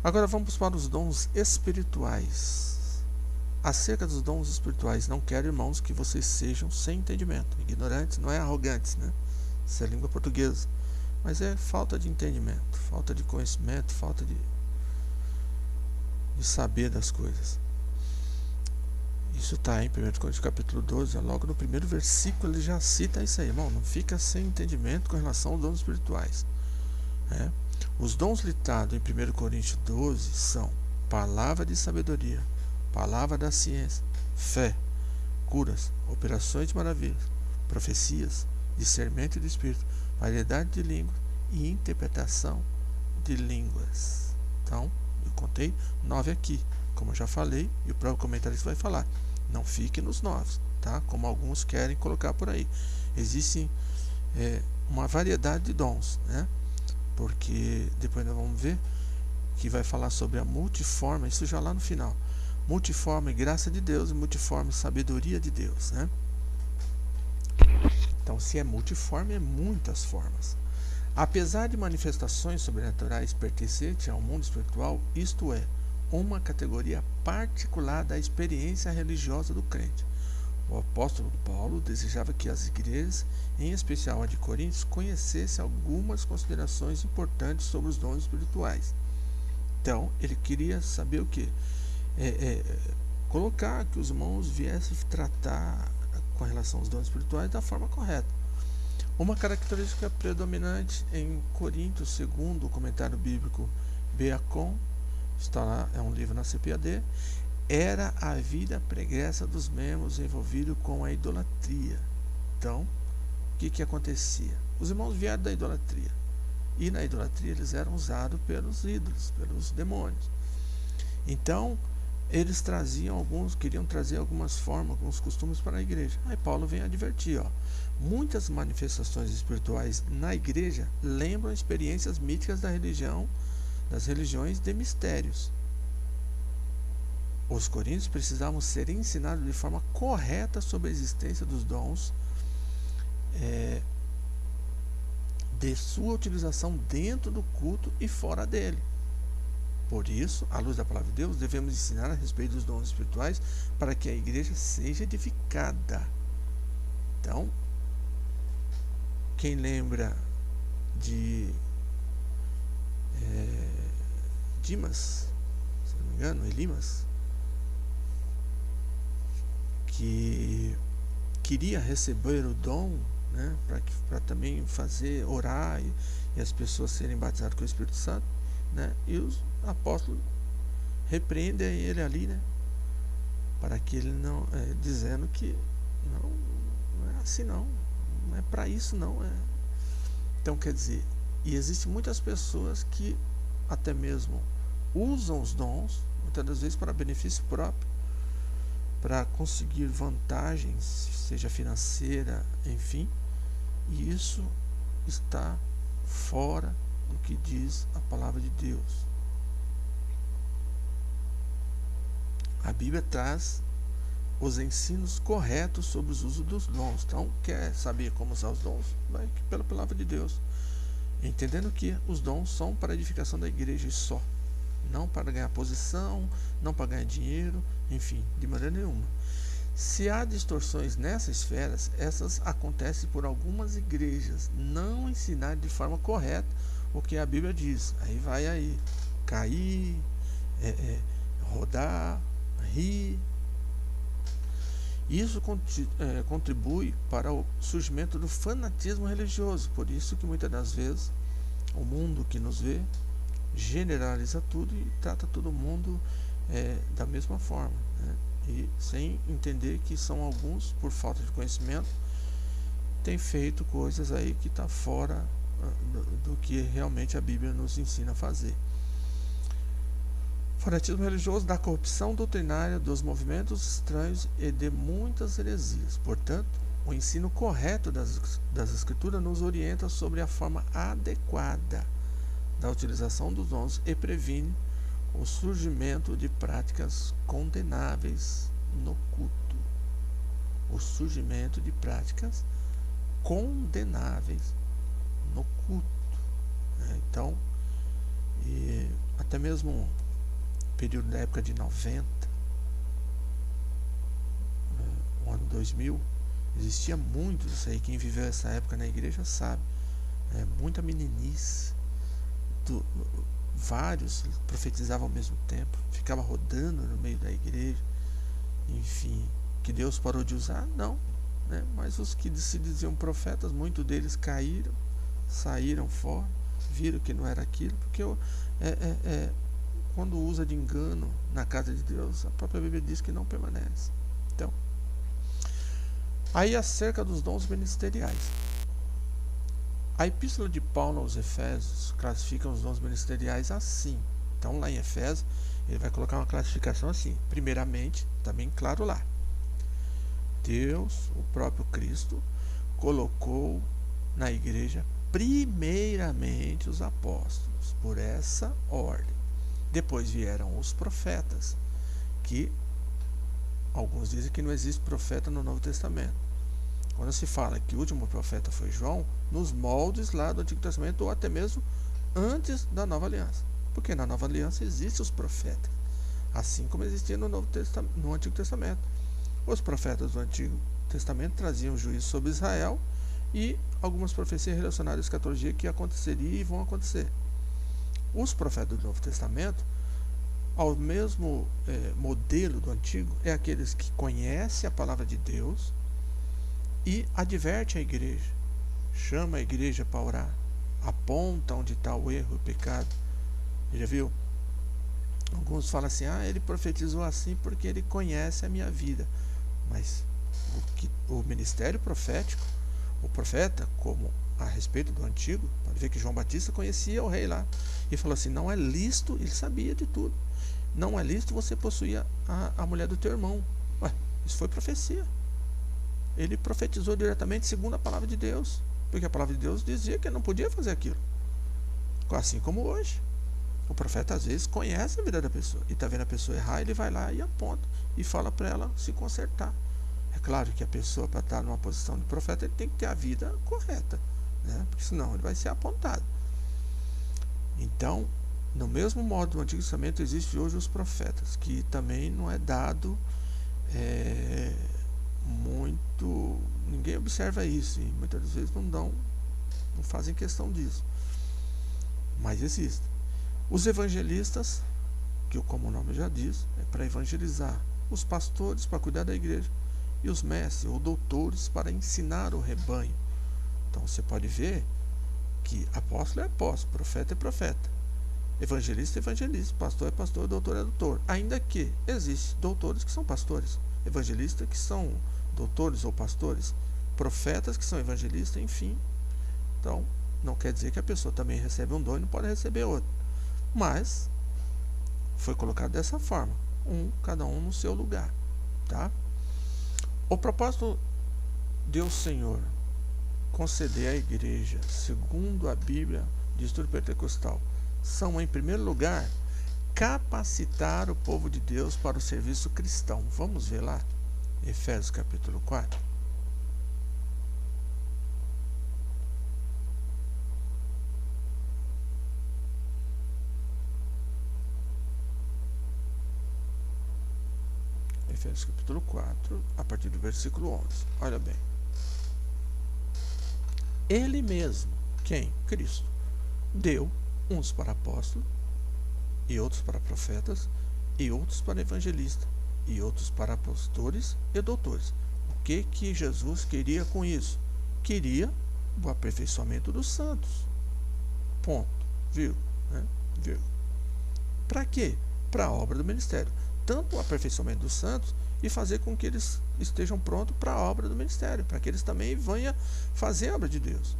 Agora vamos para os dons espirituais. Acerca dos dons espirituais, não quero, irmãos, que vocês sejam sem entendimento. Ignorantes não é arrogantes, né? Isso é língua portuguesa. Mas é falta de entendimento, falta de conhecimento, falta de saber das coisas. Isso está em 1 Coríntios capítulo 12, logo no primeiro versículo ele já cita isso aí, irmão. Não fica sem entendimento com relação aos dons espirituais. Os dons listados em 1 Coríntios 12 são palavra de sabedoria, palavra da ciência, fé, curas, operações de maravilhas, profecias, discernimento de espírito, variedade de línguas e interpretação de línguas. Então, eu contei 9 aqui, como eu já falei, e o próprio comentarista vai falar. Não fique nos 9, tá? Como alguns querem colocar por aí. Existe uma variedade de dons, né? Porque depois nós vamos ver que vai falar sobre a multiforme, isso já lá no final. Multiforme graça de Deus e multiforme sabedoria de Deus, né? Então, se é multiforme, é muitas formas. Apesar de manifestações sobrenaturais pertencerem ao mundo espiritual, isto é, uma categoria particular da experiência religiosa do crente. O apóstolo Paulo desejava que as igrejas, em especial a de Coríntios, conhecessem algumas considerações importantes sobre os dons espirituais. Então, ele queria saber o quê? Colocar que os irmãos viessem tratar com relação aos dons espirituais da forma correta. Uma característica predominante em Coríntios, segundo o comentário bíblico Beacon, está lá, é um livro na CPAD, era a vida pregressa dos membros envolvidos com a idolatria. Então, que acontecia? Os irmãos vieram da idolatria. E na idolatria eles eram usados pelos ídolos, pelos demônios. Então, eles queriam trazer algumas formas, alguns costumes para a igreja. Aí Paulo vem advertir, muitas manifestações espirituais na igreja lembram experiências míticas das religiões de mistérios. Os coríntios precisavam ser ensinados de forma correta sobre a existência dos dons, de sua utilização dentro do culto e fora dele. Por isso, à luz da palavra de Deus, devemos ensinar a respeito dos dons espirituais para que a igreja seja edificada. Então, quem lembra de Dimas, se não me engano, Elimas, que queria receber o dom, né, para também orar e as pessoas serem batizadas com o Espírito Santo, né, e os apóstolos repreendem ele ali, né, para que ele não, dizendo que não é assim, não é para isso, não é. Então, quer dizer, e existem muitas pessoas que até mesmo usam os dons, muitas das vezes para benefício próprio, para conseguir vantagens, seja financeira, enfim, e isso está fora do que diz a palavra de Deus. A Bíblia traz os ensinos corretos sobre os usos dos dons. Então, quer saber como usar os dons? Vai pela palavra de Deus, entendendo que os dons são para a edificação da igreja e só, não para ganhar posição, não para ganhar dinheiro, enfim, de maneira nenhuma. Se há distorções nessas esferas, essas acontecem por algumas igrejas não ensinarem de forma correta o que a Bíblia diz. Aí vai cair, rodar, rir. Isso contribui para o surgimento do fanatismo religioso. Por isso que muitas das vezes o mundo que nos vê generaliza tudo e trata todo mundo da mesma forma, né? E sem entender que são alguns, por falta de conhecimento, têm feito coisas aí que está fora do que realmente a Bíblia nos ensina a fazer. Fanatismo religioso da corrupção doutrinária, dos movimentos estranhos e de muitas heresias. Portanto, o ensino correto das Escrituras nos orienta sobre a forma adequada da utilização dos dons e previne o surgimento de práticas condenáveis no culto. O surgimento de práticas condenáveis no culto. Então, até mesmo período da época de 90, o ano 2000, existia muito isso aí. Quem viveu essa época na igreja sabe. Muita meninice. Vários profetizavam ao mesmo tempo, ficava rodando no meio da igreja. Enfim, que Deus parou de usar? Não, né? Mas os que se diziam profetas, muitos deles caíram, saíram fora, viram que não era aquilo, porque quando usa de engano na casa de Deus, a própria Bíblia diz que não permanece. Então, aí acerca dos dons ministeriais. A epístola de Paulo aos Efésios classifica os dons ministeriais assim. Então, lá em Efésios, ele vai colocar uma classificação assim. Primeiramente, está bem claro lá, Deus, o próprio Cristo, colocou na igreja primeiramente os apóstolos, por essa ordem. Depois vieram os profetas, que alguns dizem que não existe profeta no Novo Testamento. Quando se fala que o último profeta foi João, nos moldes lá do Antigo Testamento, ou até mesmo antes da Nova Aliança. Porque na Nova Aliança existem os profetas, assim como existia no Antigo Testamento. Os profetas do Antigo Testamento traziam juízo sobre Israel e algumas profecias relacionadas à escatologia que aconteceriam e vão acontecer. Os profetas do Novo Testamento, ao mesmo modelo do Antigo, é aqueles que conhecem a palavra de Deus e adverte a igreja, chama a igreja para orar, aponta onde está o erro e o pecado. Já viu? Alguns falam assim, ele profetizou assim porque ele conhece a minha vida. Mas o ministério profético, o profeta, como a respeito do antigo, pode ver que João Batista conhecia o rei lá, e falou assim, não é lícito, ele sabia de tudo, não é lícito você possuir a mulher do teu irmão. Ué, isso foi profecia. Ele profetizou diretamente segundo a palavra de Deus, porque a palavra de Deus dizia que ele não podia fazer aquilo. Assim como hoje, o profeta às vezes conhece a vida da pessoa, e está vendo a pessoa errar, ele vai lá e aponta, e fala para ela se consertar. É claro que a pessoa, para estar numa posição de profeta, ele tem que ter a vida correta, né? Porque senão ele vai ser apontado. Então, no mesmo modo do Antigo Testamento, existe hoje os profetas, que também não é dado muito, ninguém observa isso, e muitas vezes não fazem questão disso, mas existe. Os evangelistas, que como o nome já diz, é para evangelizar, os pastores para cuidar da igreja, e os mestres ou doutores para ensinar o rebanho. Então você pode ver que apóstolo é apóstolo, profeta é profeta, evangelista é evangelista, pastor é pastor, doutor é doutor. Ainda que existem doutores que são pastores, evangelistas que são doutores ou pastores, profetas que são evangelistas, enfim. Então não quer dizer que a pessoa também recebe um dom e não pode receber outro, mas foi colocado dessa forma, cada um no seu lugar, tá? O propósito de o Senhor conceder à igreja, segundo a Bíblia de Estudo Pentecostal, são, em primeiro lugar, capacitar o povo de Deus para o serviço cristão. Vamos ver lá, Efésios capítulo 4. Efésios capítulo 4, a partir do versículo 11. Olha bem. Ele mesmo, quem? Cristo, deu uns para apóstolos, e outros para profetas, e outros para evangelistas, e outros para pastores e doutores. O que Jesus queria com isso? Queria o aperfeiçoamento dos santos. Ponto. Viu? Viu? Para quê? Para a obra do ministério. Tanto o aperfeiçoamento dos santos e fazer com que eles estejam prontos para a obra do ministério, para que eles também venham fazer a obra de Deus.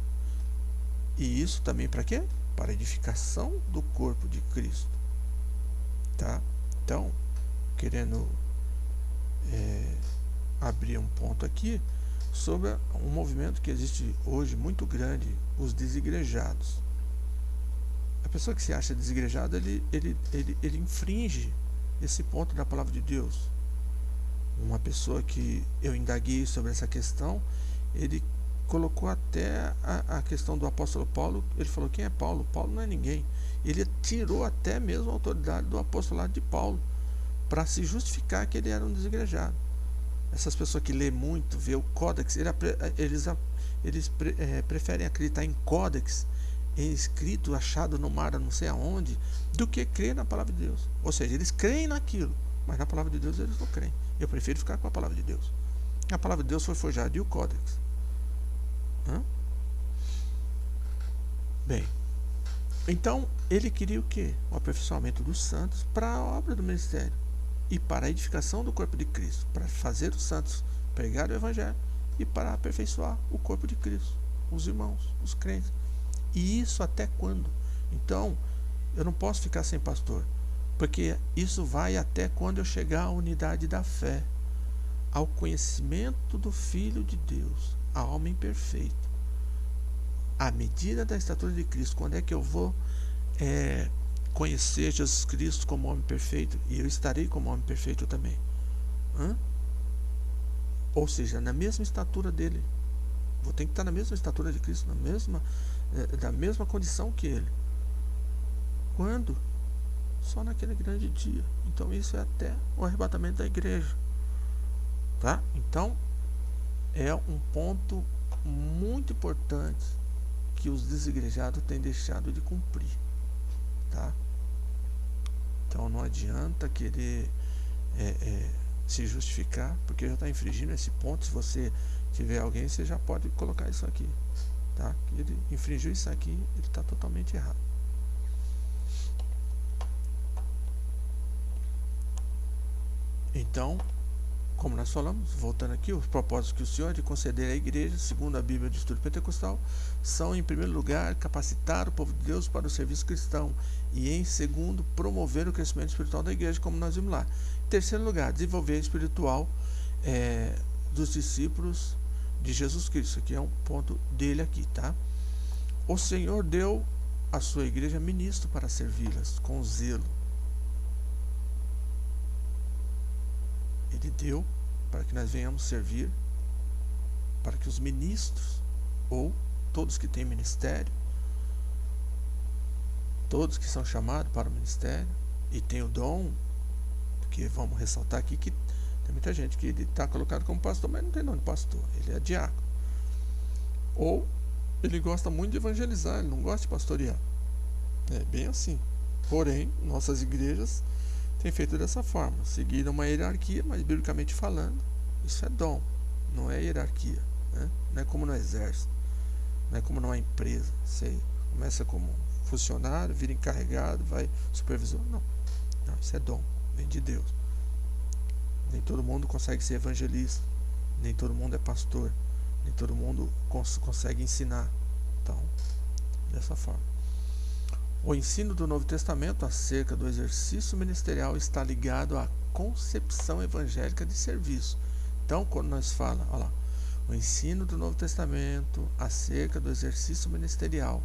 E isso também para quê? Para a edificação do corpo de Cristo. Tá? Então, querendo abrir um ponto aqui sobre um movimento que existe hoje muito grande, os desigrejados. A pessoa que se acha desigrejado, ele infringe esse ponto da palavra de Deus. Uma pessoa que eu indaguei sobre essa questão, ele colocou até a questão do apóstolo Paulo. Ele falou, quem é Paulo? Paulo não é ninguém. Ele tirou até mesmo a autoridade do apostolado de Paulo para se justificar que ele era um desigrejado. Essas pessoas que lê muito, vê o códex, eles preferem acreditar em códex, em escrito, achado no mar, não sei aonde, do que crer na palavra de Deus. Ou seja, eles creem naquilo, mas na palavra de Deus eles não creem. Eu prefiro ficar com a palavra de Deus. A palavra de Deus foi forjada, e o códex? Bem, então ele queria o quê? O aperfeiçoamento dos santos para a obra do ministério e para a edificação do corpo de Cristo, para fazer os santos pregar o evangelho e para aperfeiçoar o corpo de Cristo, os irmãos, os crentes. E isso até quando? Então, eu não posso ficar sem pastor, porque isso vai até quando eu chegar à unidade da fé, ao conhecimento do Filho de Deus, a homem perfeito, à medida da estatura de Cristo. Quando é que eu vou conhecer Jesus Cristo como homem perfeito? E eu estarei como homem perfeito também. Ou seja, na mesma estatura dele. Vou ter que estar na mesma estatura de Cristo, da mesma condição que ele. Quando? Só naquele grande dia. Então isso é até o arrebatamento da igreja. Tá? Então é um ponto muito importante que os desigrejados têm deixado de cumprir. Tá? Então não adianta querer se justificar, porque já está infringindo esse ponto. Se você tiver alguém, você já pode colocar isso aqui. Tá? Ele infringiu isso aqui, ele está totalmente errado. Então, como nós falamos, voltando aqui, os propósitos que o Senhor de conceder à igreja, segundo a Bíblia de Estudo Pentecostal, são, em primeiro lugar, capacitar o povo de Deus para o serviço cristão e, em segundo, promover o crescimento espiritual da igreja, como nós vimos lá. Em terceiro lugar, desenvolver espiritual dos discípulos de Jesus Cristo. Aqui é um ponto dele aqui, tá? O Senhor deu à sua igreja ministro para servi-las com zelo. Ele deu para que nós venhamos servir, para que os ministros, ou todos que têm ministério, todos que são chamados para o ministério e têm o dom, porque vamos ressaltar aqui que tem muita gente que ele está colocado como pastor, mas não tem nome de pastor, ele é diácono. Ou ele gosta muito de evangelizar, ele não gosta de pastorear. É bem assim. Porém, nossas igrejas têm feito dessa forma, seguiram uma hierarquia, mas biblicamente falando, isso é dom, não é hierarquia, né? Não é como no exército, não é como numa empresa. Você começa como funcionário, vira encarregado, vai supervisor. Não, isso é dom, vem de Deus. Nem todo mundo consegue ser evangelista, nem todo mundo é pastor, nem todo mundo consegue ensinar. Então, dessa forma. O ensino do Novo Testamento acerca do exercício ministerial está ligado à concepção evangélica de serviço. Então, quando nós falamos, olha lá, o ensino do Novo Testamento acerca do exercício ministerial,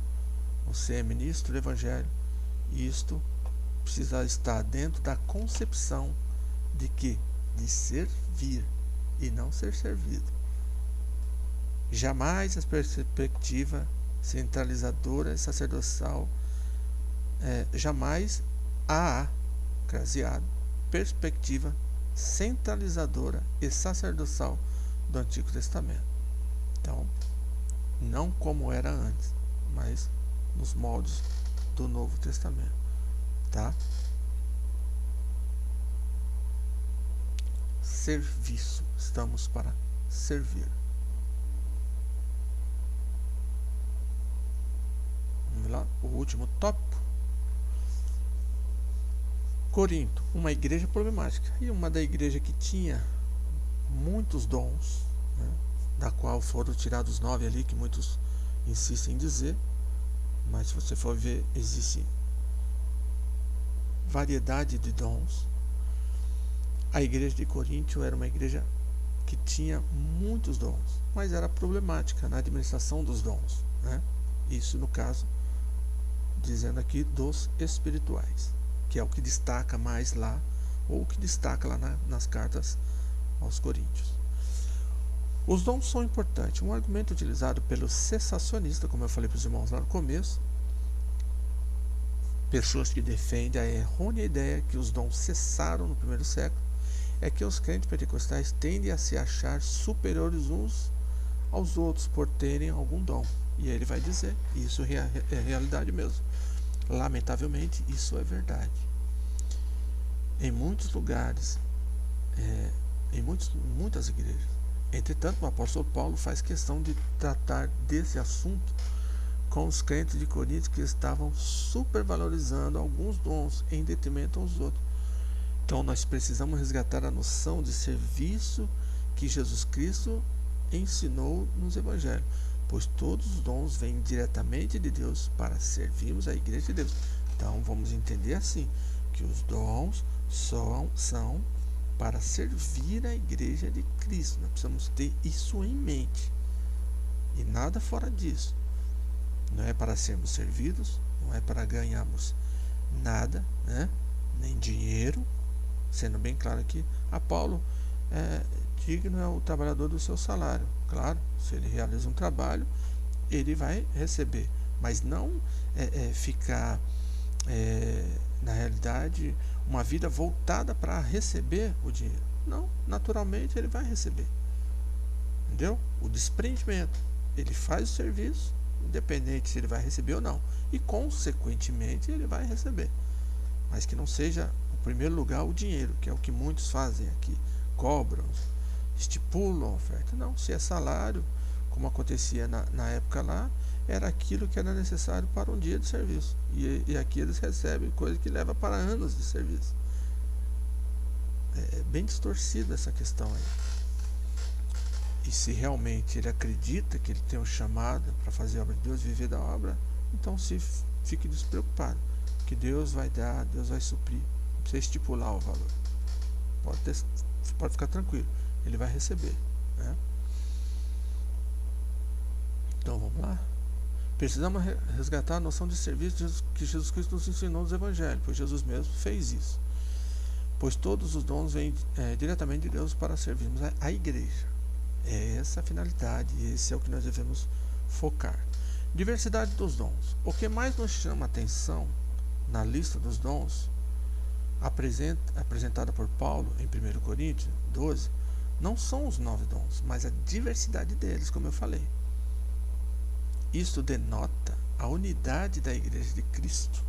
você é ministro do Evangelho, isto precisa estar dentro da concepção de quê? De servir e não ser servido. Jamais a perspectiva centralizadora e sacerdotal, jamais há craseado perspectiva centralizadora e sacerdotal do Antigo Testamento. Então, não como era antes, mas nos moldes do Novo Testamento, tá? Serviço, estamos para servir. Vamos lá, o último tópico. Corinto, uma igreja problemática, e uma da igreja que tinha muitos dons, né, da qual foram tirados 9 ali, que muitos insistem em dizer, mas se você for ver, existe variedade de dons. A igreja de Corinto era uma igreja que tinha muitos dons, mas era problemática na administração dos dons, né? Isso no caso, dizendo aqui dos espirituais, que é o que destaca mais lá, ou o que destaca lá nas cartas aos Coríntios. Os dons são importantes. Um argumento utilizado pelo cessacionista, como eu falei para os irmãos lá no começo, pessoas que defendem a errônea ideia que os dons cessaram no primeiro século, é que os crentes pentecostais tendem a se achar superiores uns aos outros por terem algum dom. E aí ele vai dizer, isso é realidade mesmo. Lamentavelmente, isso é verdade. Em muitos lugares, em muitas igrejas. Entretanto, o apóstolo Paulo faz questão de tratar desse assunto com os crentes de Corinto que estavam supervalorizando alguns dons em detrimento aos outros. Então, nós precisamos resgatar a noção de serviço que Jesus Cristo ensinou nos evangelhos, pois todos os dons vêm diretamente de Deus para servirmos a igreja de Deus. Então, vamos entender assim, que os dons são para servir a igreja de Cristo. Nós precisamos ter isso em mente e nada fora disso. Não é para sermos servidos, não é para ganharmos nada, né? Nem dinheiro, sendo bem claro aqui, a Paulo digno é o trabalhador do seu salário. Claro, se ele realiza um trabalho, ele vai receber, mas não ficar na realidade uma vida voltada para receber o dinheiro. Não, naturalmente ele vai receber, entendeu? O desprendimento, ele faz o serviço, independente se ele vai receber ou não, e consequentemente ele vai receber, mas que não seja o primeiro lugar o dinheiro, que é o que muitos fazem aqui, cobram, estipulam a oferta. Não, se é salário, como acontecia na época lá, era aquilo que era necessário para um dia de serviço, e aqui eles recebem coisa que leva para anos de serviço. é bem distorcida essa questão aí. E se realmente ele acredita que ele tem um chamado para fazer a obra de Deus, viver da obra, então fique despreocupado, que Deus vai dar, Deus vai suprir. Não precisa estipular o valor. Pode ficar tranquilo, ele vai receber, né? Então vamos lá. Precisamos resgatar a noção de serviço que Jesus Cristo nos ensinou nos evangelhos, pois Jesus mesmo fez isso. Pois todos os dons vêm diretamente de Deus para servirmos a igreja. É essa a finalidade, esse é o que nós devemos focar. Diversidade dos dons. O que mais nos chama a atenção na lista dos dons apresentada por Paulo em 1 Coríntios 12 não são os 9 dons, mas a diversidade deles, como eu falei. Isto denota a unidade da Igreja de Cristo.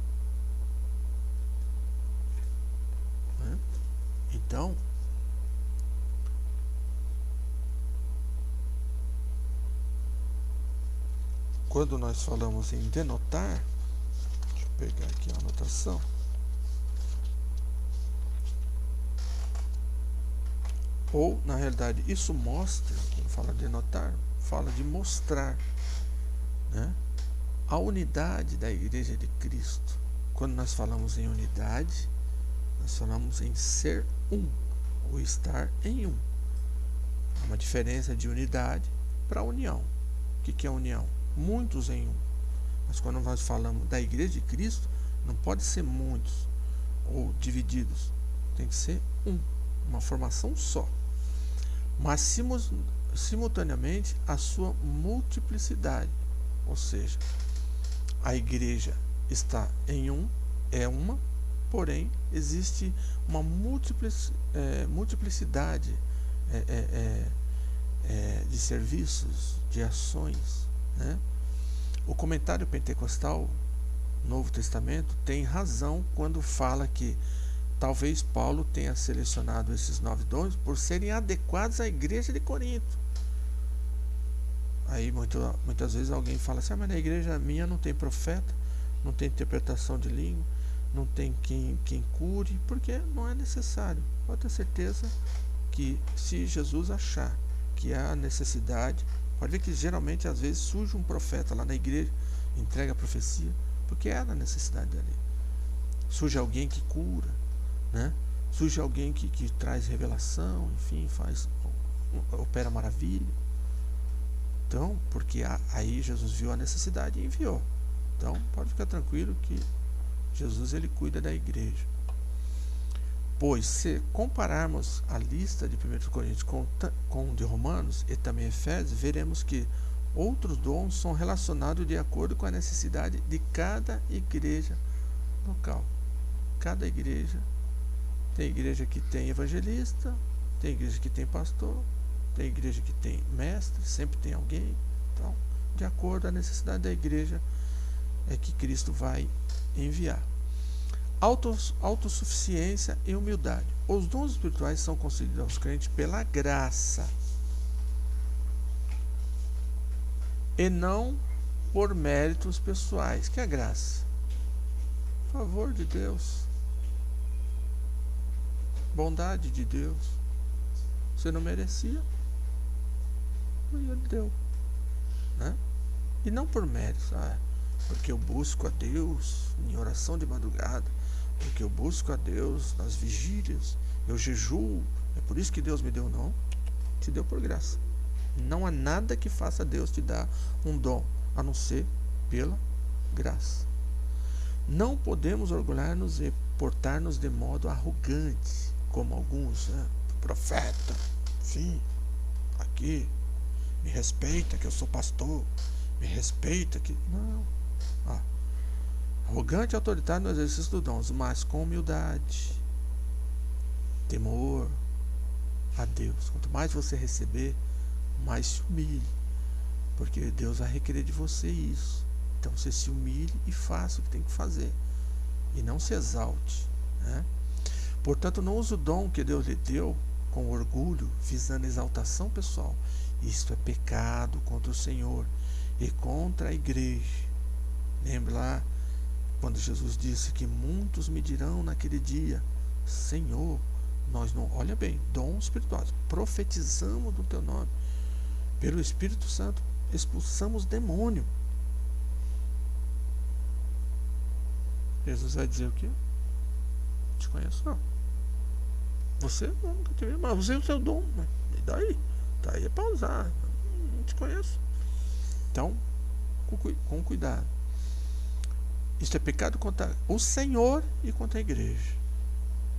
Então, quando nós falamos em denotar, deixa eu pegar aqui a anotação. Ou, na realidade, isso mostra, quando fala denotar, fala de mostrar, né, a unidade da Igreja de Cristo. Quando nós falamos em unidade, nós falamos em ser um, ou estar em um. Há uma diferença de unidade para união. O que é união? Muitos em um. Mas quando nós falamos da Igreja de Cristo, não pode ser muitos ou divididos. Tem que ser um, uma formação só. Mas simultaneamente a sua multiplicidade. Ou seja, a igreja está em um, é uma, porém existe uma multiplicidade de serviços, de ações, né? O comentário pentecostal, Novo Testamento, tem razão quando fala que talvez Paulo tenha selecionado esses 9 dons por serem adequados à igreja de Corinto. Aí muitas vezes alguém fala assim, mas na igreja minha não tem profeta, não tem interpretação de língua, não tem quem cure, porque não é necessário. Pode ter certeza que se Jesus achar que há necessidade, pode ver que geralmente às vezes surge um profeta lá na igreja, entrega a profecia, porque é na necessidade dali. Surge alguém que cura, né? Surge alguém que traz revelação, enfim, opera maravilha. Então, porque aí Jesus viu a necessidade e enviou. Então, pode ficar tranquilo que Jesus ele cuida da igreja. Pois, se compararmos a lista de 1 Coríntios com de Romanos e também Efésios, veremos que outros dons são relacionados de acordo com a necessidade de cada igreja local. Cada igreja, tem igreja que tem evangelista, tem igreja que tem pastor, tem igreja que tem mestre, sempre tem alguém. Então, de acordo com a necessidade da igreja, é que Cristo vai enviar. Autossuficiência e humildade. Os dons espirituais são concedidos aos crentes pela graça e não por méritos pessoais. Que é a graça? Favor de Deus, bondade de Deus. Você não merecia, mas Ele deu, né? E não por méritos, porque eu busco a Deus em oração de madrugada, porque eu busco a Deus nas vigílias, eu jejuo, é por isso que Deus me deu. Não, te deu por graça. Não há nada que faça Deus te dar um dom, a não ser pela graça. Não podemos orgulhar-nos e portar-nos de modo arrogante, como alguns, profeta, enfim, aqui, me respeita que eu sou pastor, me respeita que... Não. Arrogante e autoritário no exercício dos dons, mas com humildade, temor a Deus. Quanto mais você receber, mais se humilhe, porque Deus vai requerer de você isso. Então você se humilhe e faça o que tem que fazer, e não se exalte, né? Portanto, não use o dom que Deus lhe deu com orgulho, visando exaltação pessoal. Isto é pecado contra o Senhor e contra a igreja. Lembre lá quando Jesus disse que muitos me dirão naquele dia, Senhor, Nós não, olha bem, dons espirituais. Profetizamos no teu nome. Pelo Espírito Santo, expulsamos demônio. Jesus vai dizer o quê? Não te conheço, não. Você nunca te vi, mas você é o seu dom. E daí? Daí é para usar. Não te conheço. Então, com cuidado. Isto é pecado contra o Senhor e contra a igreja.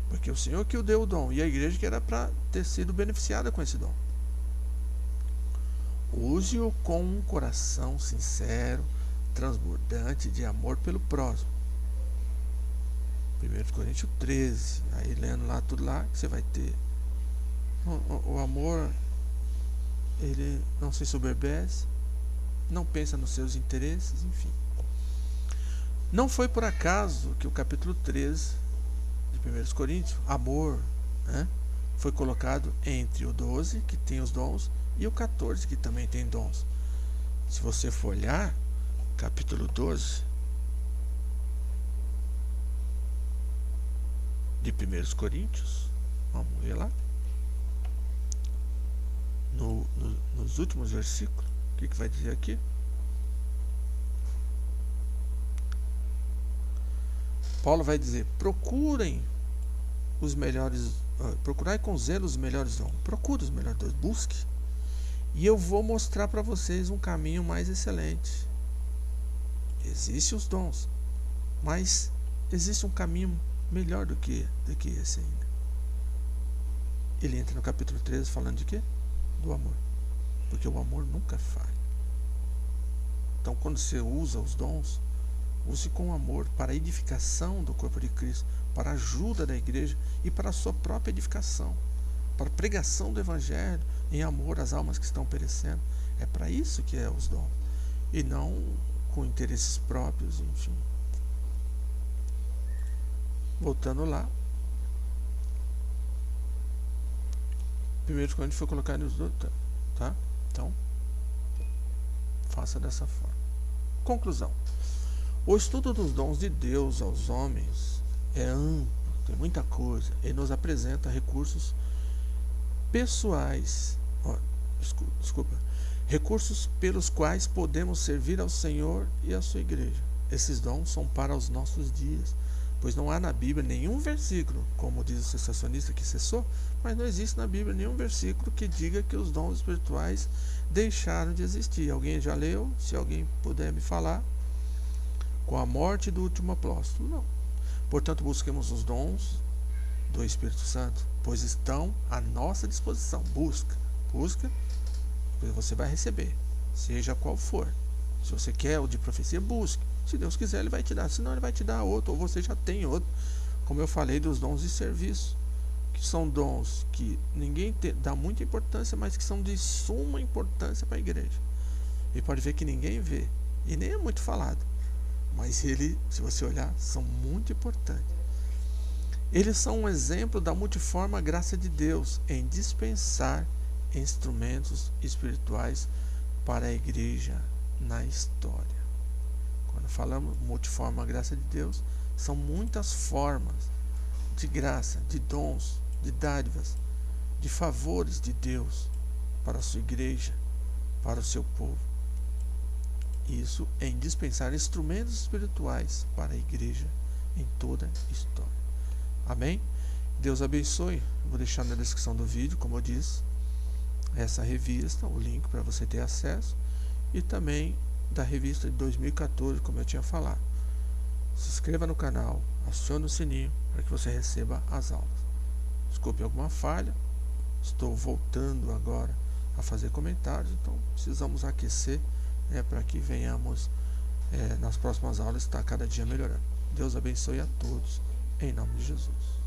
Porque o Senhor que o deu o dom e a igreja que era para ter sido beneficiada com esse dom. Use-o com um coração sincero, transbordante de amor pelo próximo. 1 Coríntios 13. Aí lendo lá tudo lá que você vai ter. O amor, ele não se soberbece, não pensa nos seus interesses, enfim. Não foi por acaso que o capítulo 13 de 1 Coríntios, amor, né, foi colocado entre o 12, que tem os dons, e o 14, que também tem dons. Se você for olhar, capítulo 12 de 1 Coríntios, vamos ver lá, nos últimos versículos, o que vai dizer aqui? Paulo vai dizer: procurai com zelo os melhores dons. Procure os melhores dons, busque. E eu vou mostrar para vocês um caminho mais excelente. Existem os dons, mas existe um caminho melhor do que esse ainda. Ele entra no capítulo 13 falando de quê? Do amor. Porque o amor nunca falha. Então, quando você usa os dons, use com amor para a edificação do corpo de Cristo, para a ajuda da igreja e para a sua própria edificação, para a pregação do Evangelho em amor às almas que estão perecendo. É para isso que é os dons, e não com interesses próprios, enfim. Voltando lá, 1 Coríntios foi colocado nos dois, tá? Então, faça dessa forma. Conclusão. O estudo dos dons de Deus aos homens é amplo, tem muita coisa. Ele nos apresenta recursos pessoais, recursos pelos quais podemos servir ao Senhor e à sua igreja. Esses dons são para os nossos dias, pois não há na Bíblia nenhum versículo, como diz o cessacionista que cessou, mas não existe na Bíblia nenhum versículo que diga que os dons espirituais deixaram de existir. Alguém já leu? Se alguém puder me falar. Com a morte do último apóstolo, não. Portanto, busquemos os dons do Espírito Santo, pois estão à nossa disposição. Busca, pois você vai receber, seja qual for. Se você quer o de profecia, busque. Se Deus quiser, Ele vai te dar. Senão, Ele vai te dar outro, ou você já tem outro. Como eu falei dos dons de serviço, que são dons que ninguém dá muita importância, mas que são de suma importância para a igreja. E pode ver que ninguém vê, e nem é muito falado. Mas se você olhar, são muito importantes. Eles são um exemplo da multiforme graça de Deus em dispensar instrumentos espirituais para a igreja na história. Quando falamos multiforme graça de Deus, são muitas formas de graça, de dons, de dádivas, de favores de Deus para a sua igreja, para o seu povo. Isso em dispensar instrumentos espirituais para a igreja em toda a história. Amém? Deus abençoe. Vou deixar na descrição do vídeo, como eu disse, essa revista, o link para você ter acesso, e também da revista de 2014, como eu tinha falado. Se inscreva no canal, acione o sininho para que você receba as aulas. Desculpe alguma falha, estou voltando agora a fazer comentários, então precisamos aquecer, para que venhamos nas próximas aulas estar cada dia melhorando. Deus abençoe a todos, em nome de Jesus.